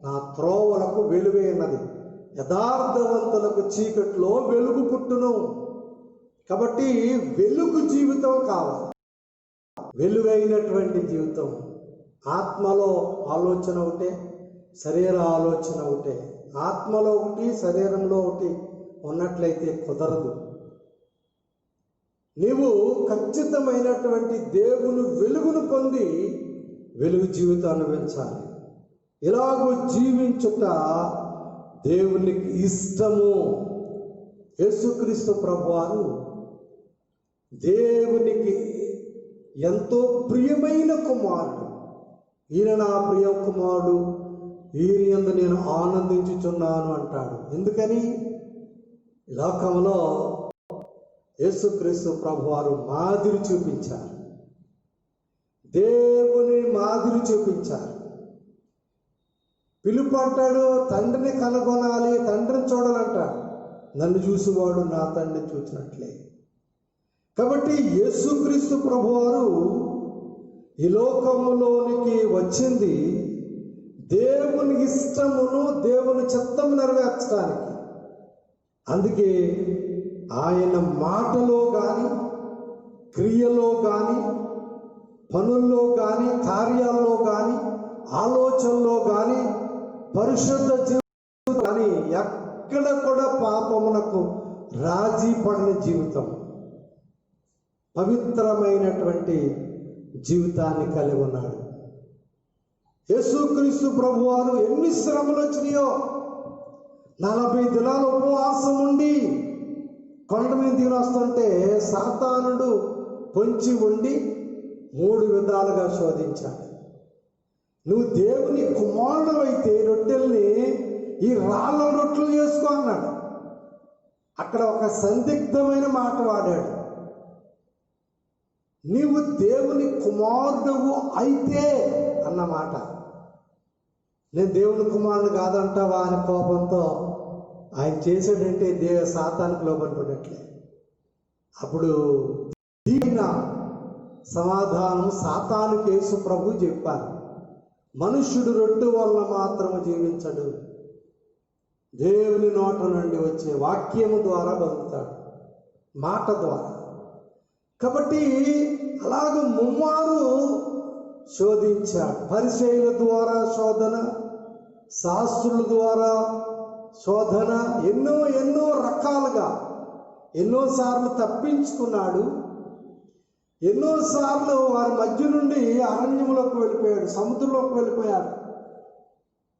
నా త్రోవలకు వెలుగైనది. యథార్థవంతులకు చీకట్లో వెలుగు పుట్టును. కాబట్టి వెలుగు జీవితం కావాలి, వెలుగైనటువంటి జీవితం. ఆత్మలో ఆలోచన ఒకటే, శరీర ఆలోచన ఒకటే. ఆత్మలో ఒకటి, శరీరంలో ఒకటి ఉన్నట్లయితే కుదరదు. నీవు ఖచ్చితమైనటువంటి దేవుని వెలుగును పొంది వెలుగు జీవితాన్ని అనుభవించాలి. ఇలాగూ జీవించుట దేవునికి ఇష్టము. యేసుక్రీస్తు ప్రభువారు దేవునికి ఎంతో ప్రియమైన కుమారుడు. ఈయన నా ప్రియ కుమారుడు, ఈయన యందు నేను ఆనందించుచున్నాను అంటాడు. ఎందుకని? లోకంలో యేసుక్రీస్తు ప్రభువారు మాదిరి చూపించారు, దేవుని మాదిరి చూపించారు. పిలుపు అంటాడు, తండ్రిని కనుగొనాలి, తండ్రిని చూడాలంటాడు. నన్ను చూసేవాడు నా తండ్రిని చూసినట్లే. కాబట్టి యేసుక్రీస్తు ప్రభువారు ఈ లోకములోనికి వచ్చింది దేవుని ఇష్టమును, దేవుని చిత్తము నెరవేర్చడానికి. అందుకే ఆయన మాటలో కానీ, క్రియలో కానీ, పనుల్లో కానీ, కార్యాల్లో కానీ, ఆలోచనలో కానీ, పరిశుద్ధ జీవితం కానీ ఎక్కడ కూడా పాపమునకు రాజీ పడిన జీవితం, పవిత్రమైనటువంటి జీవితాన్ని కలిగి ఉన్నాడు. యేసుక్రీస్తు ప్రభువారు ఎన్ని శ్రమలు వచ్చినాయో, 40 దినాలు ఉపవాసం ఉండి కొండ మీద దిగి వస్తుంటే సాతానుడు పొంచి ఉండి 3 విధాలుగా శోధించాడు. నువ్వు దేవుని కుమారుడు అయితే రొట్టెల్ని ఈ రాళ్ళ రొట్టెలు చేసుకో అన్నాడు. అక్కడ ఒక సందిగ్ధమైన మాట వాడాడు. నీవు దేవుని కుమారుడువు అయితే అన్నమాట. నేను దేవుని కుమారుడు కాదంటావా అని కోపంతో ఆయన చేసాడంటే సాతానికి లోబడిపోయినట్లే. అప్పుడు దీన సమాధానం సాతానుకి యేసు ప్రభు చెప్పారు, మనుష్యుడు రొట్టె వలన మాత్రము జీవించడు, దేవుని నోట నుండి వచ్చే వాక్యము ద్వారా బతుకుతాడు, మాట ద్వారా. కాబట్టి అలాగ ముమ్మారు శోధించాడు. పరిసయ్యుల ద్వారా శోధన, శాస్త్రుల ద్వారా శోధన, ఎన్నో రకాలుగా ఎన్నోసార్లు తప్పించుకున్నాడు. ఎన్నోసార్లు వారి మధ్య నుండి అరణ్యంలోకి వెళ్ళిపోయాడు, సముద్రంలోకి వెళ్ళిపోయాడు,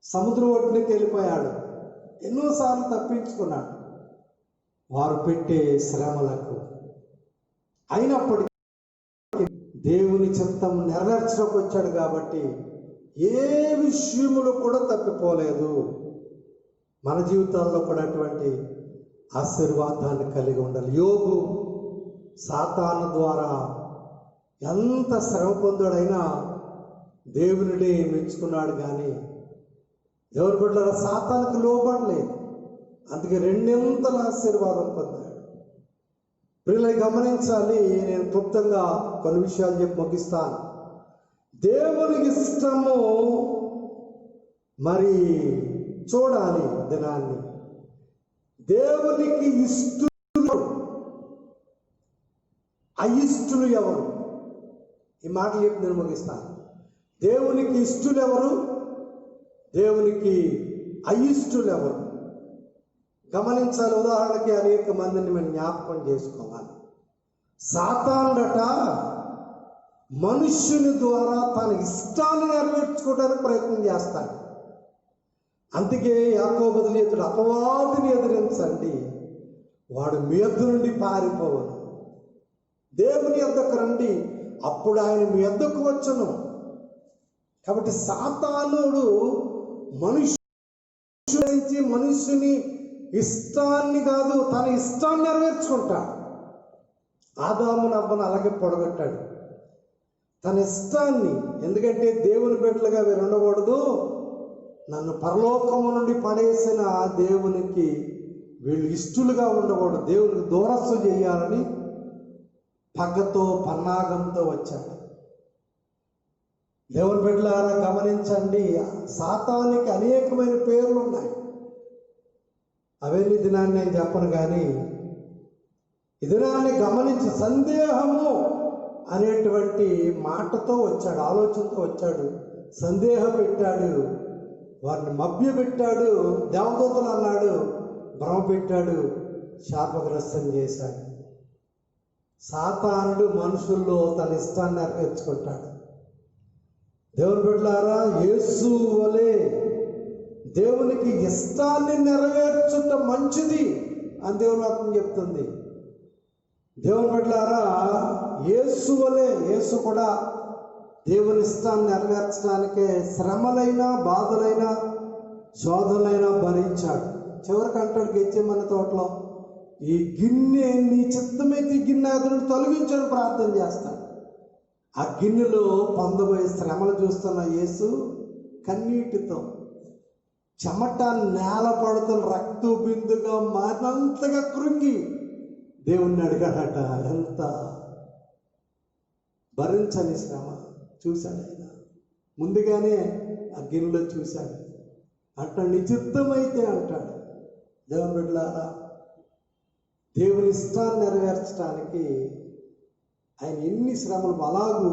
సముద్రం ఒడ్డుకి వెళ్ళిపోయాడు. ఎన్నోసార్లు తప్పించుకున్నాడు వారు పెట్టే శ్రమలకు. అయినప్పటికీ దేవుని చిత్తం నెరవేర్చడానికి వచ్చాడు కాబట్టి ఏ విషయములు కూడా తప్పిపోలేదు. మన జీవితాల్లో కూడా అటువంటి ఆశీర్వాదాన్ని కలిగి ఉండాలి. యోబు సాతాను ద్వారా ఎంత శ్రమ పొందాడైనా దేవునిని మెచ్చుకున్నాడు, కానీ ఎవరు బిడ్డలారా సాతానుకు లోబడలేదు. అందుకే 2 ఆశీర్వాదం పొందాడు. ప్రియులను గమనించాలి. నేను క్లుప్తంగా కొన్ని విషయాలు చెప్పి ముగిస్తాను. దేవునికి ఇష్టము మరి చూడాలి దినాన్ని. దేవునికి ఇష్టలు, అయిష్టులు ఎవరు? ఈ మాటలు చెప్పి నేను ముగిస్తాను. దేవునికి ఇష్టలు ఎవరు? దేవునికి అయిష్టులు ఎవరు? గమనించాలి. ఉదాహరణకి అనేక మందిని మనం జ్ఞాపకం చేసుకోవాలి. సాతానుడట మనుష్యుని ద్వారా తన ఇష్టాన్ని నెరవేర్చుకోవడానికి ప్రయత్నం చేస్తాడు. అందుకే యాకోబు ఇతడు అపవాదిని ఎదిరించండి, వాడు మీ యొద్ద నుండి పారిపోవను. దేవుని యొద్దకు రండి, అప్పుడు ఆయన మీ యొద్దకు వచ్చును. కాబట్టి సాతానుడు మనుష్యుని ఇష్టాన్ని కాదు, తన ఇష్టాన్ని నెరవేర్చుకుంటాడు. ఆదాము నవ్వను అలాగే పొడగొట్టాడు. తన ఇష్టాన్ని, ఎందుకంటే దేవుని బిడ్డలుగా వీరు ఉండకూడదు, నన్ను పరలోకము నుండి పడేసిన దేవునికి వీళ్ళు ఇష్టలుగా ఉండకూడదు, దేవునికి దూరస్తు చేయాలని పగతో పన్నాగంతో వచ్చాడు. దేవుని బిడ్డలారా గమనించండి, సాతానికి అనేకమైన పేర్లు ఉన్నాయి. అవన్నీ దినాన్ని నేను చెప్పను, కానీ ఈ దినాన్ని గమనించి సందేహము అనేటువంటి మాటతో వచ్చాడు, ఆలోచనతో వచ్చాడు, సందేహం పెట్టాడు, వారిని మభ్య పెట్టాడు, దేవదూతలు అన్నాడు, భ్రమ పెట్టాడు, శాపగ్రస్తం చేశాడు. సాతానుడు మనుషుల్లో తన ఇష్టాన్ని నెరవేర్చుకుంటాడు. దేవుని బిడ్డలారా, యేసు వలె దేవునికి ఇష్టాన్ని నెరవేర్చుట మంచిది అని దేవుని వాక్యం చెప్తుంది. దేవుని బిడ్డలారా, యేసు వలె యేసు కూడా దేవుని ఇష్టాన్ని నెరవేర్చడానికే శ్రమలైనా, బాధలైనా, శోధనలైనా భరించాడు. చివరికి అంటాడు గెత్సేమనే తోటలో, ఈ గిన్నె నీ చిత్తమైతే ఈ గిన్నె అతను తొలగించని ప్రార్థన చేస్తాడు. ఆ గిన్నెలో పొందబోయే శ్రమలు చూస్తున్న యేసు కన్నీటితో చెమట నేల పడుతున్న రక్తు బిందుగా మారినంతగా కృంగి దేవుణ్ణి అడిగాడట. ఎంత భరించని శ్రమ చూశాడు ఆయన, ముందుగానే ఆ గిన్నెలో చూశాడు. అంటాడు నిశ్చిత్తమైతే అంటాడు. దేవుని బిడ్డలారా, దేవుని ఇష్టాన్ని నెరవేర్చడానికి ఆయన ఎన్ని శ్రమలు, అలాగూ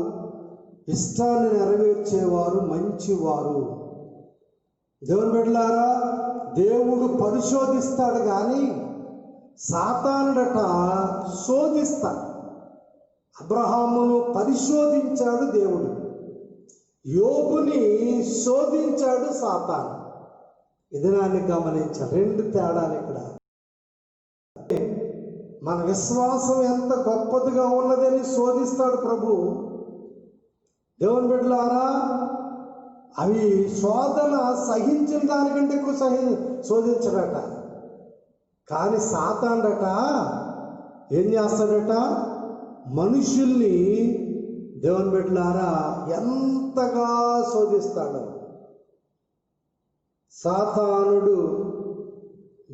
ఇష్టాన్ని నెరవేర్చేవారు మంచివారు. దేవుని బిడ్డలారా, దేవుడు పరిశోధిస్తాడు కానీ సాతానుడట శోధిస్తాడు. అబ్రహామును పరిశోధించాడు దేవుడు, యోబుని శోధించాడు సాతాను. ఇదినాన్ని గమనించాలి, రెండు తేడాలు ఇక్కడ. మన విశ్వాసం ఎంత గొప్పదిగా ఉన్నదని శోధిస్తాడు ప్రభు. దేవుని బిడ్డలారా, అవి శోధన సహించిన దానికంటే ఎక్కువ శోధించడట. కానీ సాతానుడట ఏం చేస్తాడట, మనుషుల్ని దేవుని బిడ్డలారా ఎంతగా శోధిస్తాడు. సాతానుడు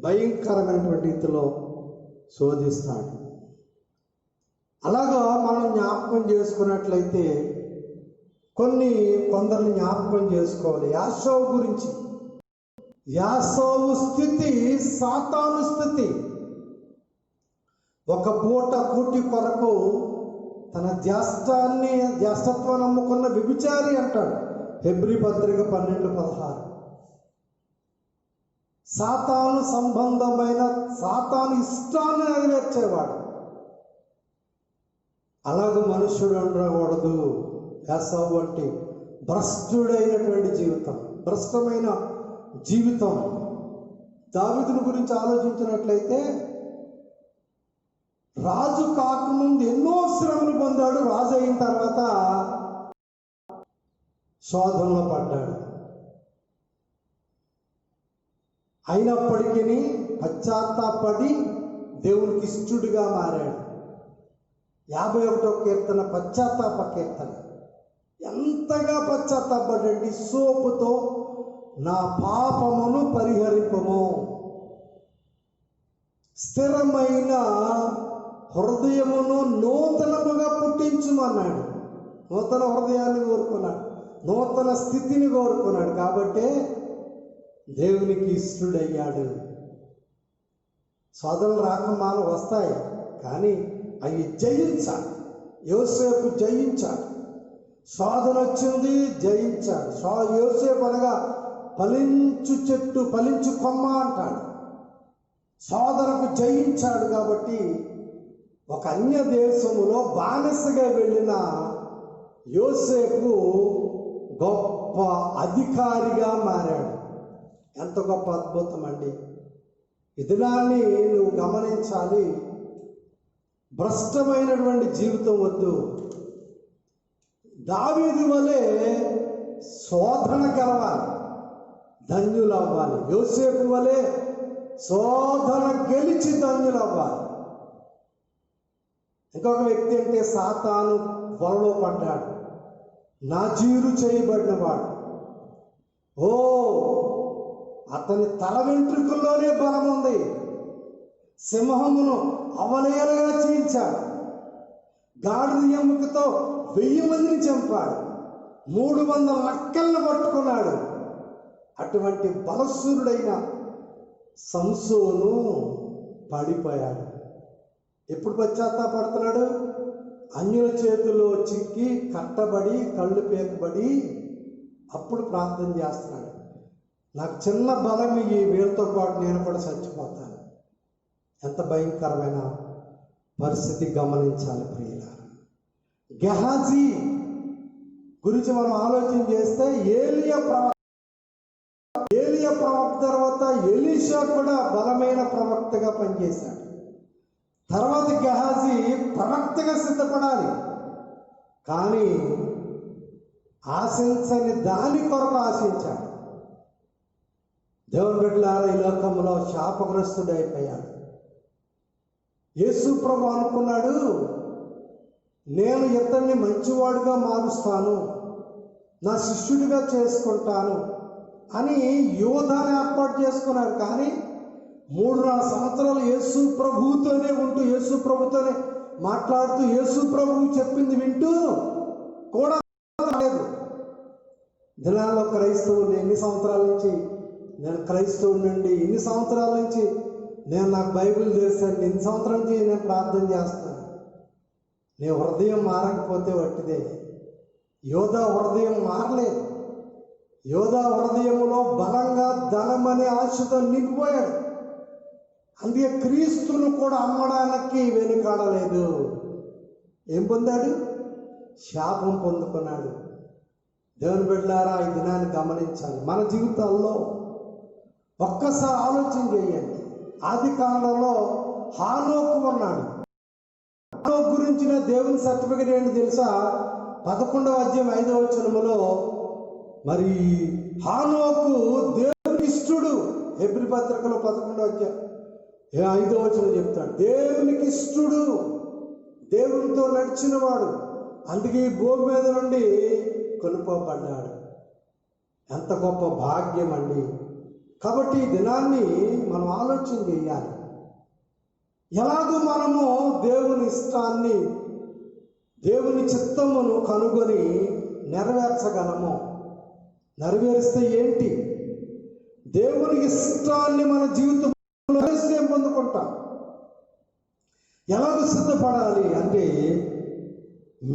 భయంకరమైనటువంటి రీతిలో శోధిస్తాడు. అలాగా మనం జ్ఞాపకం చేసుకున్నట్లయితే కొందరిని జ్ఞాపకం చేసుకోవాలి. యాషోవు గురించి, యాషోవు స్థితి సాతాను స్థితి. ఒక పూట కూటి కొరకు తన జ్యేష్ఠత్వాన్ని నమ్ముకున్న వ్యభిచారి అంటాడు హెబ్రీ పత్రిక 12:16. సాతాను సంబంధమైన, సాతాను ఇష్టాన్ని నెరవేర్చేవాడు. అలాగే మనుష్యుడు ఉండకూడదు. యాసోవు వంటి భ్రష్టుడైనటువంటి జీవితం, భ్రష్టమైన జీవితం. దావీదుని గురించి ఆలోచించినట్లయితే రాజు కాకముందు ఎన్నో శ్రమలు పొందాడు, రాజు అయిన తర్వాత శోధనలో పడ్డాడు. అయినప్పటికీ పశ్చాత్తాపడి దేవునికి ఇష్టడుగా మారాడు. 51వ కీర్తన పశ్చాత్తాప కీర్తన. ఎంతగా పశ్చాత్తాపడండి, సోపుతో నా పాపమును పరిహరింపము, స్థిరమైన హృదయమును నూతనముగా పుట్టించుమన్నాడు. నూతన హృదయాన్ని కోరుకున్నాడు, నూతన స్థితిని కోరుకున్నాడు. కాబట్టి దేవునికి ఇష్టడయ్యాడు. శోధనలు రాకమాలు వస్తాయి, కానీ అవి జయించాలి. యోసేపు జయించాడు. శోధన వచ్చింది, జయించాడు. యోసేపు అనగా ఫలించు చెట్టు, ఫలించు కొమ్మ అంటాడు. శోధనకు జయించాడు. కాబట్టి ఒక అన్య దేశములో బానిసగా వెళ్ళిన యోసేపు గొప్ప అధికారిగా మారాడు. ఎంత గొప్ప అద్భుతం అండి! ఈ దినాన్ని నువ్వు గమనించాలి. భ్రష్టమైనటువంటి జీవితం వద్దు. దావీదు వలె శోధన గెలవాలి, ధన్యులు అవ్వాలి. యోసేపు వలె శోధన గెలిచి ధన్యులు అవ్వాలి. ఇంకొక వ్యక్తి అంటే సాతాను వలలో పడ్డాడు. నాజీరు చేయబడినవాడు. ఓ, అతని తల వెంట్రుకల్లోనే బలం ఉంది. సింహమును అవలేలుగా చీల్చాడు. గాడిద ఎముకతో 1000 మందిని చంపాడు. 300 నక్కలను పట్టుకున్నాడు. అటువంటి బలశూరుడైన సంసోను పడిపోయాడు. ఎప్పుడు పశ్చాత్తాపడుతున్నాడు? అన్యుల చేతుల్లో చిక్కి కట్టబడి కళ్ళు పేకబడి అప్పుడు ప్రార్థన చేస్తున్నాడు. నాకు చిన్న బలం ఈ వీళ్ళతో పాటు నేను కూడా చచ్చిపోతాను. ఎంత భయంకరమైన పరిస్థితి గమనించాలి ప్రియులారా. గెహాజీ గురించి మనం ఆలోచన చేస్తే ఏలియా ప్రవక్త తర్వాత ఎలీషా కూడా బలమైన ప్రవక్తగా పనిచేశాడు. తర్వాత గెహాజీ ప్రవక్తగా సిద్ధపడాలి. కానీ ఆశించని దాని కొరకు ఆశించాడు. దేవుని బిడ్డలారా, ఈ లోకంలో శాపగ్రస్తుడైపోయాడు. యేసు ప్రభు అనుకున్నాడు, నేను ఇతన్ని మంచివాడుగా మారుస్తాను, నా శిష్యుడిగా చేసుకుంటాను అని యోధాన్ని ఏర్పాటు చేసుకున్నాడు. కానీ 3-4 సంవత్సరాలు యేసు ప్రభువుతోనే ఉంటూ, యేసు ప్రభుతోనే మాట్లాడుతూ, యేసు ప్రభువు చెప్పింది వింటూ కూడా లేదు. దినాల్లో క్రైస్తవులు ఎన్ని సంవత్సరాల నుంచి నేను క్రైస్తవుడి నుండి, ఇన్ని సంవత్సరాల నుంచి నాకు బైబిల్ తెలుసండి, ఇన్ని సంవత్సరాల నుంచి నేను ప్రార్థన చేస్తాను. నీ హృదయం మారకపోతే వట్టిదే. యోధా హృదయం మారలేదు. యోధా హృదయంలో బలంగా ధనమనే ఆశతో నిండిపోయాడు. అందుకే క్రీస్తును కూడా అమ్మడానికి వెనుకాడలేదు. ఏం పొందాడు? శాపం పొందుకున్నాడు. దేవుని బిడ్డలారా, ఈ దినాన్ని గమనించాలి. మన జీవితాల్లో ఒక్కసారి ఆలోచన చేయండి. ఆది కాలంలో హానోకు ఉన్నాడు. హానోకు గురించిన దేవుని సర్టిఫికెట్ ఏంటి తెలుసా? 11వ అధ్యాయం 5వ వచనములో మరి హానోకు దేవునికి ఇష్టుడు. హెబ్రీ పత్రికలో 11వ అధ్యాయం 5వ వచనం చెప్తాడు, దేవునికి ఇష్టుడు, దేవునితో నడిచినవాడు, అందుకే ఈ భూమి మీద నుండి కొనుక్కోబడ్డాడు. ఎంత గొప్ప భాగ్యం అండి. కాబట్టి ఈ దినాన్ని మనం ఆలోచన చేయాలి. ఎలాగో మనము దేవుని ఇష్టాన్ని, దేవుని చిత్తమును కనుగొని నెరవేర్చగలము. నెరవేరిస్తే ఏంటి? దేవుని ఇష్టాన్ని మన జీవితంలో పొందుకుంటాం. ఎలాగో సిద్ధపడాలి అంటే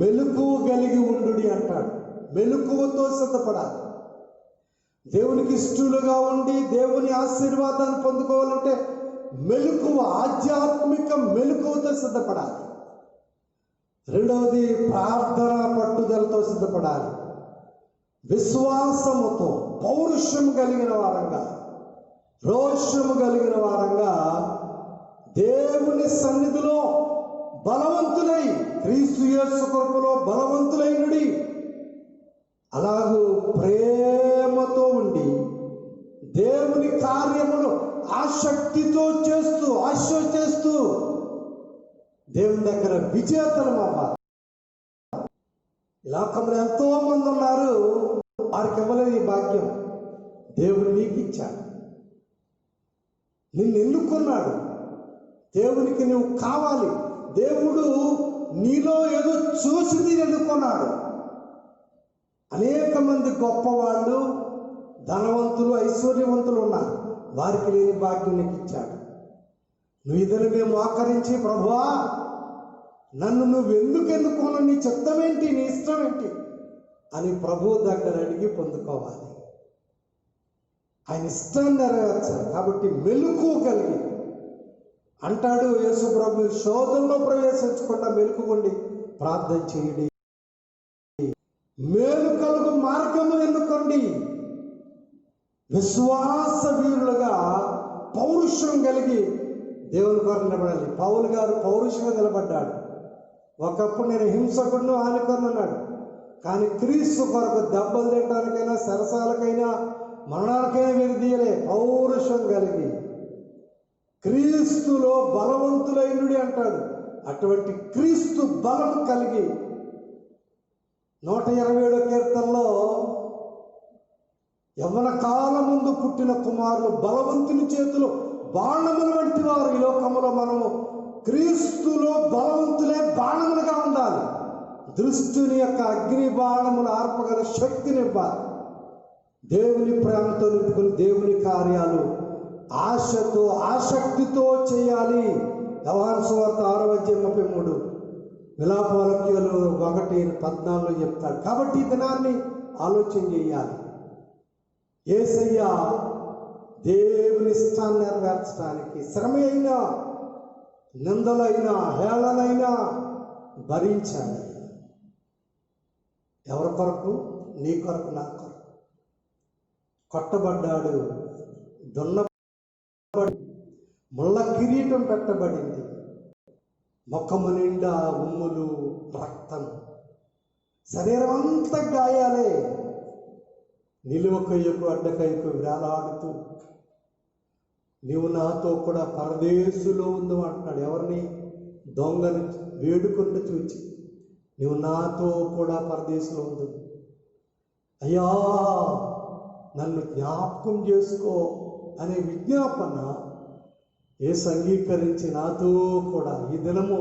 మెలకువ కలిగి ఉండుడి అంటాడు. మెలకువతో సిద్ధపడాలి. దేవునికి ఇష్టలుగా ఉండి దేవుని ఆశీర్వాదాన్ని పొందుకోవాలంటే మెలకువ, ఆధ్యాత్మిక మెలకువతో సిద్ధపడాలి. రెండవది ప్రార్థన పట్టుదలతో సిద్ధపడాలి. విశ్వాసముతో, పౌరుషం కలిగిన వారంగా, రోషము కలిగిన వారంగా దేవుని సన్నిధిలో బలవంతులై, క్రీస్తు యేసు కృపలో బలవంతులైనడి. అలాగూ ప్రేమతో ఉండి దేవుని కార్యములు ఆసక్తితో చేస్తూ, ఆశ చేస్తూ దేవుని దగ్గర విజేతలం అవ్వాలి. ఈ లోకంలో ఎంతో మంది ఉన్నారు, వారికి ఇవ్వలేదు ఈ భాగ్యం. దేవుడు నీకు ఇచ్చాడు, నిన్ను ఎన్నుకున్నాడు. దేవునికి నువ్వు కావాలి. దేవుడు నీలో ఏదో చూసి ఎన్నుకున్నాడు. అనేక మంది గొప్పవాళ్ళు, ధనవంతులు, ఐశ్వర్యవంతులు ఉన్నారు, వారికి లేని భాగ్యం నీకు ఇచ్చాడు. నువ్వు ఇద్దరు మేము మోకరించి, ప్రభువా నన్ను నువ్వు ఎందుకు ఎన్నుకోను, నీ చిత్తం ఏంటి, నీ ఇష్టం ఏంటి అని ప్రభువు దగ్గర అడిగి పొందుకోవాలి. ఆయన ఇష్టాన్ని నెరవేర్చాలి. కాబట్టి మెలకువ కలిగి అంటాడు యేసు ప్రభు, శోధనలో ప్రవేశించకుండా మెలకువగా ప్రార్థన చేయండి, మేలు కలుగు మార్గము ఎన్నుకోండి. విశ్వాస వీరులుగా పౌరుషం కలిగి దేవుని కొరకు నిలబడాలి. పౌలు గారు పౌరుషంగా నిలబడ్డాడు. ఒకప్పుడు నేను హింసకుడును, హానికరును అన్నాడు. కానీ క్రీస్తు కొరకు దెబ్బలు తినడానికైనా, సరసాలకైనా, మరణానికైనా వెనుదీయలే. పౌరుషం కలిగి క్రీస్తులో బలవంతులైనడి అంటాడు. అటువంటి క్రీస్తు బలం కలిగి 127 కీర్తనలో యవ్వన కాలం ముందు పుట్టిన కుమారులు బలవంతుని చేతులు బాణముల వంటి వారు. ఈ లోకంలో మనము క్రీస్తులో బలవంతులే బాణములుగా ఉండాలి. దృష్టిని యొక్క అగ్ని బాణములు ఆర్పగల శక్తినివ్వాలి. దేవుని ప్రేమతో నింపుకుని దేవుని కార్యాలు ఆశతో ఆసక్తితో చేయాలి. యోహాను సువార్త 6:33 విలాపవాక్యాలు 1:14 చెప్తాడు. కాబట్టి ఈ దినాన్ని ఆలోచన చేయాలి. యేసయ్య దేవుని ఇష్టాన్ని నెరవేర్చడానికి శ్రమ అయినా నిందలైనా హేళనైనా భరించాడు. ఎవరి కొరకు? నీ కొరకు, నా కొరకు. కొట్టబడ్డాడు, దున్నబడి ముళ్ళ కిరీటం పెట్టబడింది. ముఖము నిండా ఉమ్ములు, రక్తం, శరీరం అంతా గాయాలే. నిలువ కయ్యకు అడ్డకయ్యకు వేలాడుతూ నీవు నాతో కూడా పరదేశులో ఉండు అంటున్నాడు. ఎవరిని? దొంగని వేడుకుంటూ చూచి నువ్వు నాతో కూడా పరదేశంలో ఉంది. అయ్యా నన్ను జ్ఞాపకం చేసుకో అనే విజ్ఞాపన యేసు అంగీకరించి నాతో కూడా ఈ దినము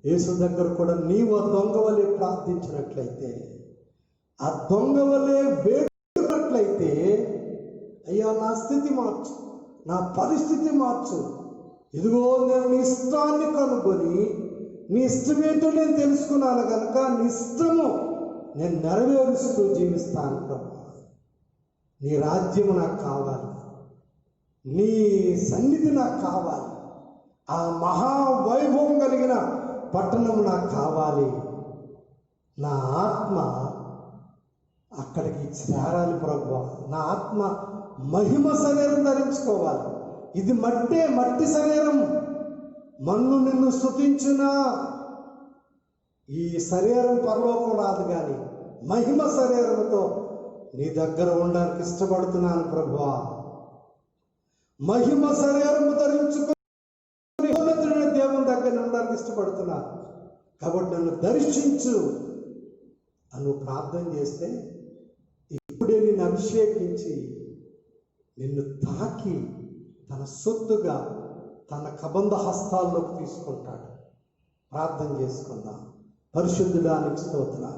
యేసు దగ్గర కూడా నీవు ఆ దొంగ వలె ప్రార్థించినట్లయితే, ఆ దొంగ వలె వేడుకున్నట్లయితే, అయ్యా నా స్థితి మార్చు, నా పరిస్థితి మార్చు, ఇదిగో నేను నీ ఇష్టాన్ని కనుగొని నీ ఇష్టమేంటో నేను తెలుసుకున్నాను కనుక నీ ఇష్టము నేను నెరవేరుస్తూ జీవిస్తాను ప్రభు. నీ రాజ్యము నాకు కావాలి, నీ సన్నిధి నాకు కావాలి, ఆ మహావైభవం కలిగిన పట్టణం నాకు కావాలి. నా ఆత్మ అక్కడికి చేరాలి ప్రభు. నా ఆత్మ మహిమ శరీరం ధరించుకోవాలి. ఇది మట్టి శరీరం, మన్ను నిన్ను స్తుతించునా. ఈ శరీరం పరలోకం రాదు, కానీ మహిమ శరీరంతో నీ దగ్గర ఉండడానికి ఇష్టపడుతున్నాను ప్రభువా. మహిమ శరీరము ధరించుకుని దేవుని దగ్గర ఉండడానికి ఇష్టపడుతున్నాను. కాబట్టి నన్ను దర్శించు అని ప్రార్థన చేస్తే ఇప్పుడే నిన్ను అభిషేకించి నిన్ను తాకి తన సొత్తుగా తన కబంధ హస్తాల్లోకి తీసుకుంటాడు. ప్రార్థన చేసుకుందాం. పరిశుద్ధుడానికి స్తోత్రం.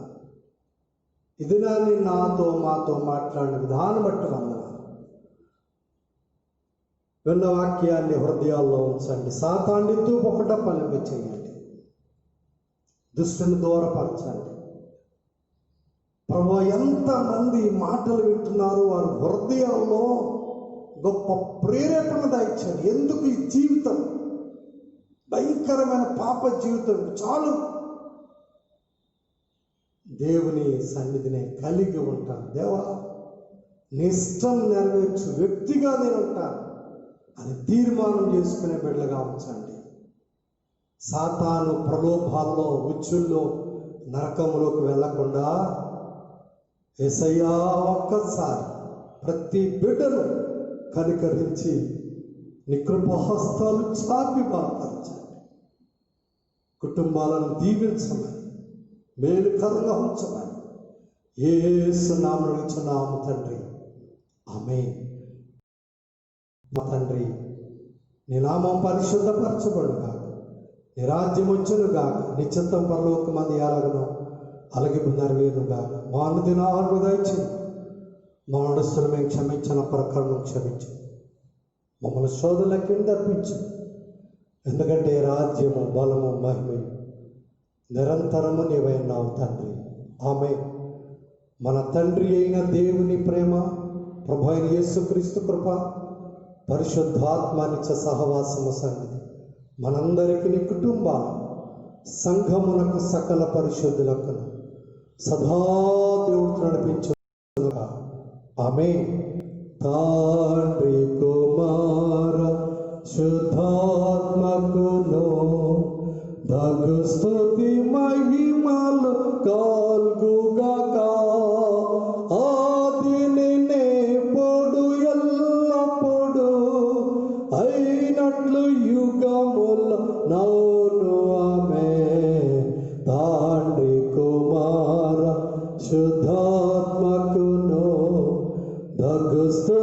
ఇది నాతో మాతో మాట్లాడిన విధానం బట్టి వందనాలు. విన్న వాక్యాన్ని హృదయాల్లో ఉంచండి. సాతాన్ని తూపొకట పలింప చేయండి. దుష్టుని దూరపరచండి ప్రభు. ఎంతమంది మాటలు వింటున్నారు, వారి హృదయాల్లో గొప్ప ప్రేరేపణ దాయిచ్చాడు. ఎందుకు ఈ జీవితం భయంకరమైన పాప జీవితం చాలు, దేవుని సన్నిధిని కలిగి ఉంటాను. దేవా నీ ఇష్టం నెరవేర్చు వ్యక్తిగా నేను ఉంటాను అని తీర్మానం చేసుకునే బిడ్డలుగా ఉంచండి. సాతాను ప్రలోభాల్లో ఉచ్చుల్లో నరకంలోకి వెళ్లకుండా యేసయ్యా ఒక్కసారి ప్రతి బిడ్డను కనికరించి నీ కృపాహస్తాలు చాపి బలపరచండి. కుటుంబాలను దీవించమని, మేలుకరంగా ఉంచమని యేసు నామమున అడుగుచున్నాము తండ్రి, ఆమేన్. మా తండ్రి, నీ నామం పరిశుద్ధపరచబడుగాక, నీ రాజ్యం వచ్చునుగాక, నీ చిత్తం పరలోకమందు ఎలాగునో అలాగే నెరవేరుగాక. మా అనుదిన ఆహారము దయచేయి. మా మనస్సును మేము క్షమించిన ప్రకారం క్షమించు. మమ్మల్ని శోధనల కింద తప్పించు. ఎందుకంటే రాజ్యము, బలము, మహిమయు నిరంతరము నీవైనావు తండ్రి, ఆమేన్. మన తండ్రి అయిన దేవుని ప్రేమ, ప్రభు అయిన యేసుక్రీస్తు కృప, పరిశుద్ధాత్మ నిత్య సహవాసము సన్నిధి మనందరికీ, నీ కుటుంబాలు, సంఘమునకు, సకల పరిశుద్ధులకు సదా దేవుడు నడిపించుగా. ఆమేన్. తండ్రి కుమార శుద్ధాత్మకును దగు స్తుతి మహిమలు కల్గుగాక. ఆదిని నేపుడు ఎల్లప్పుడు అయినట్లు యుగముల నౌను. ఆమేన్. తండ్రి కుమార ప్రభుకు స్తోత్రం.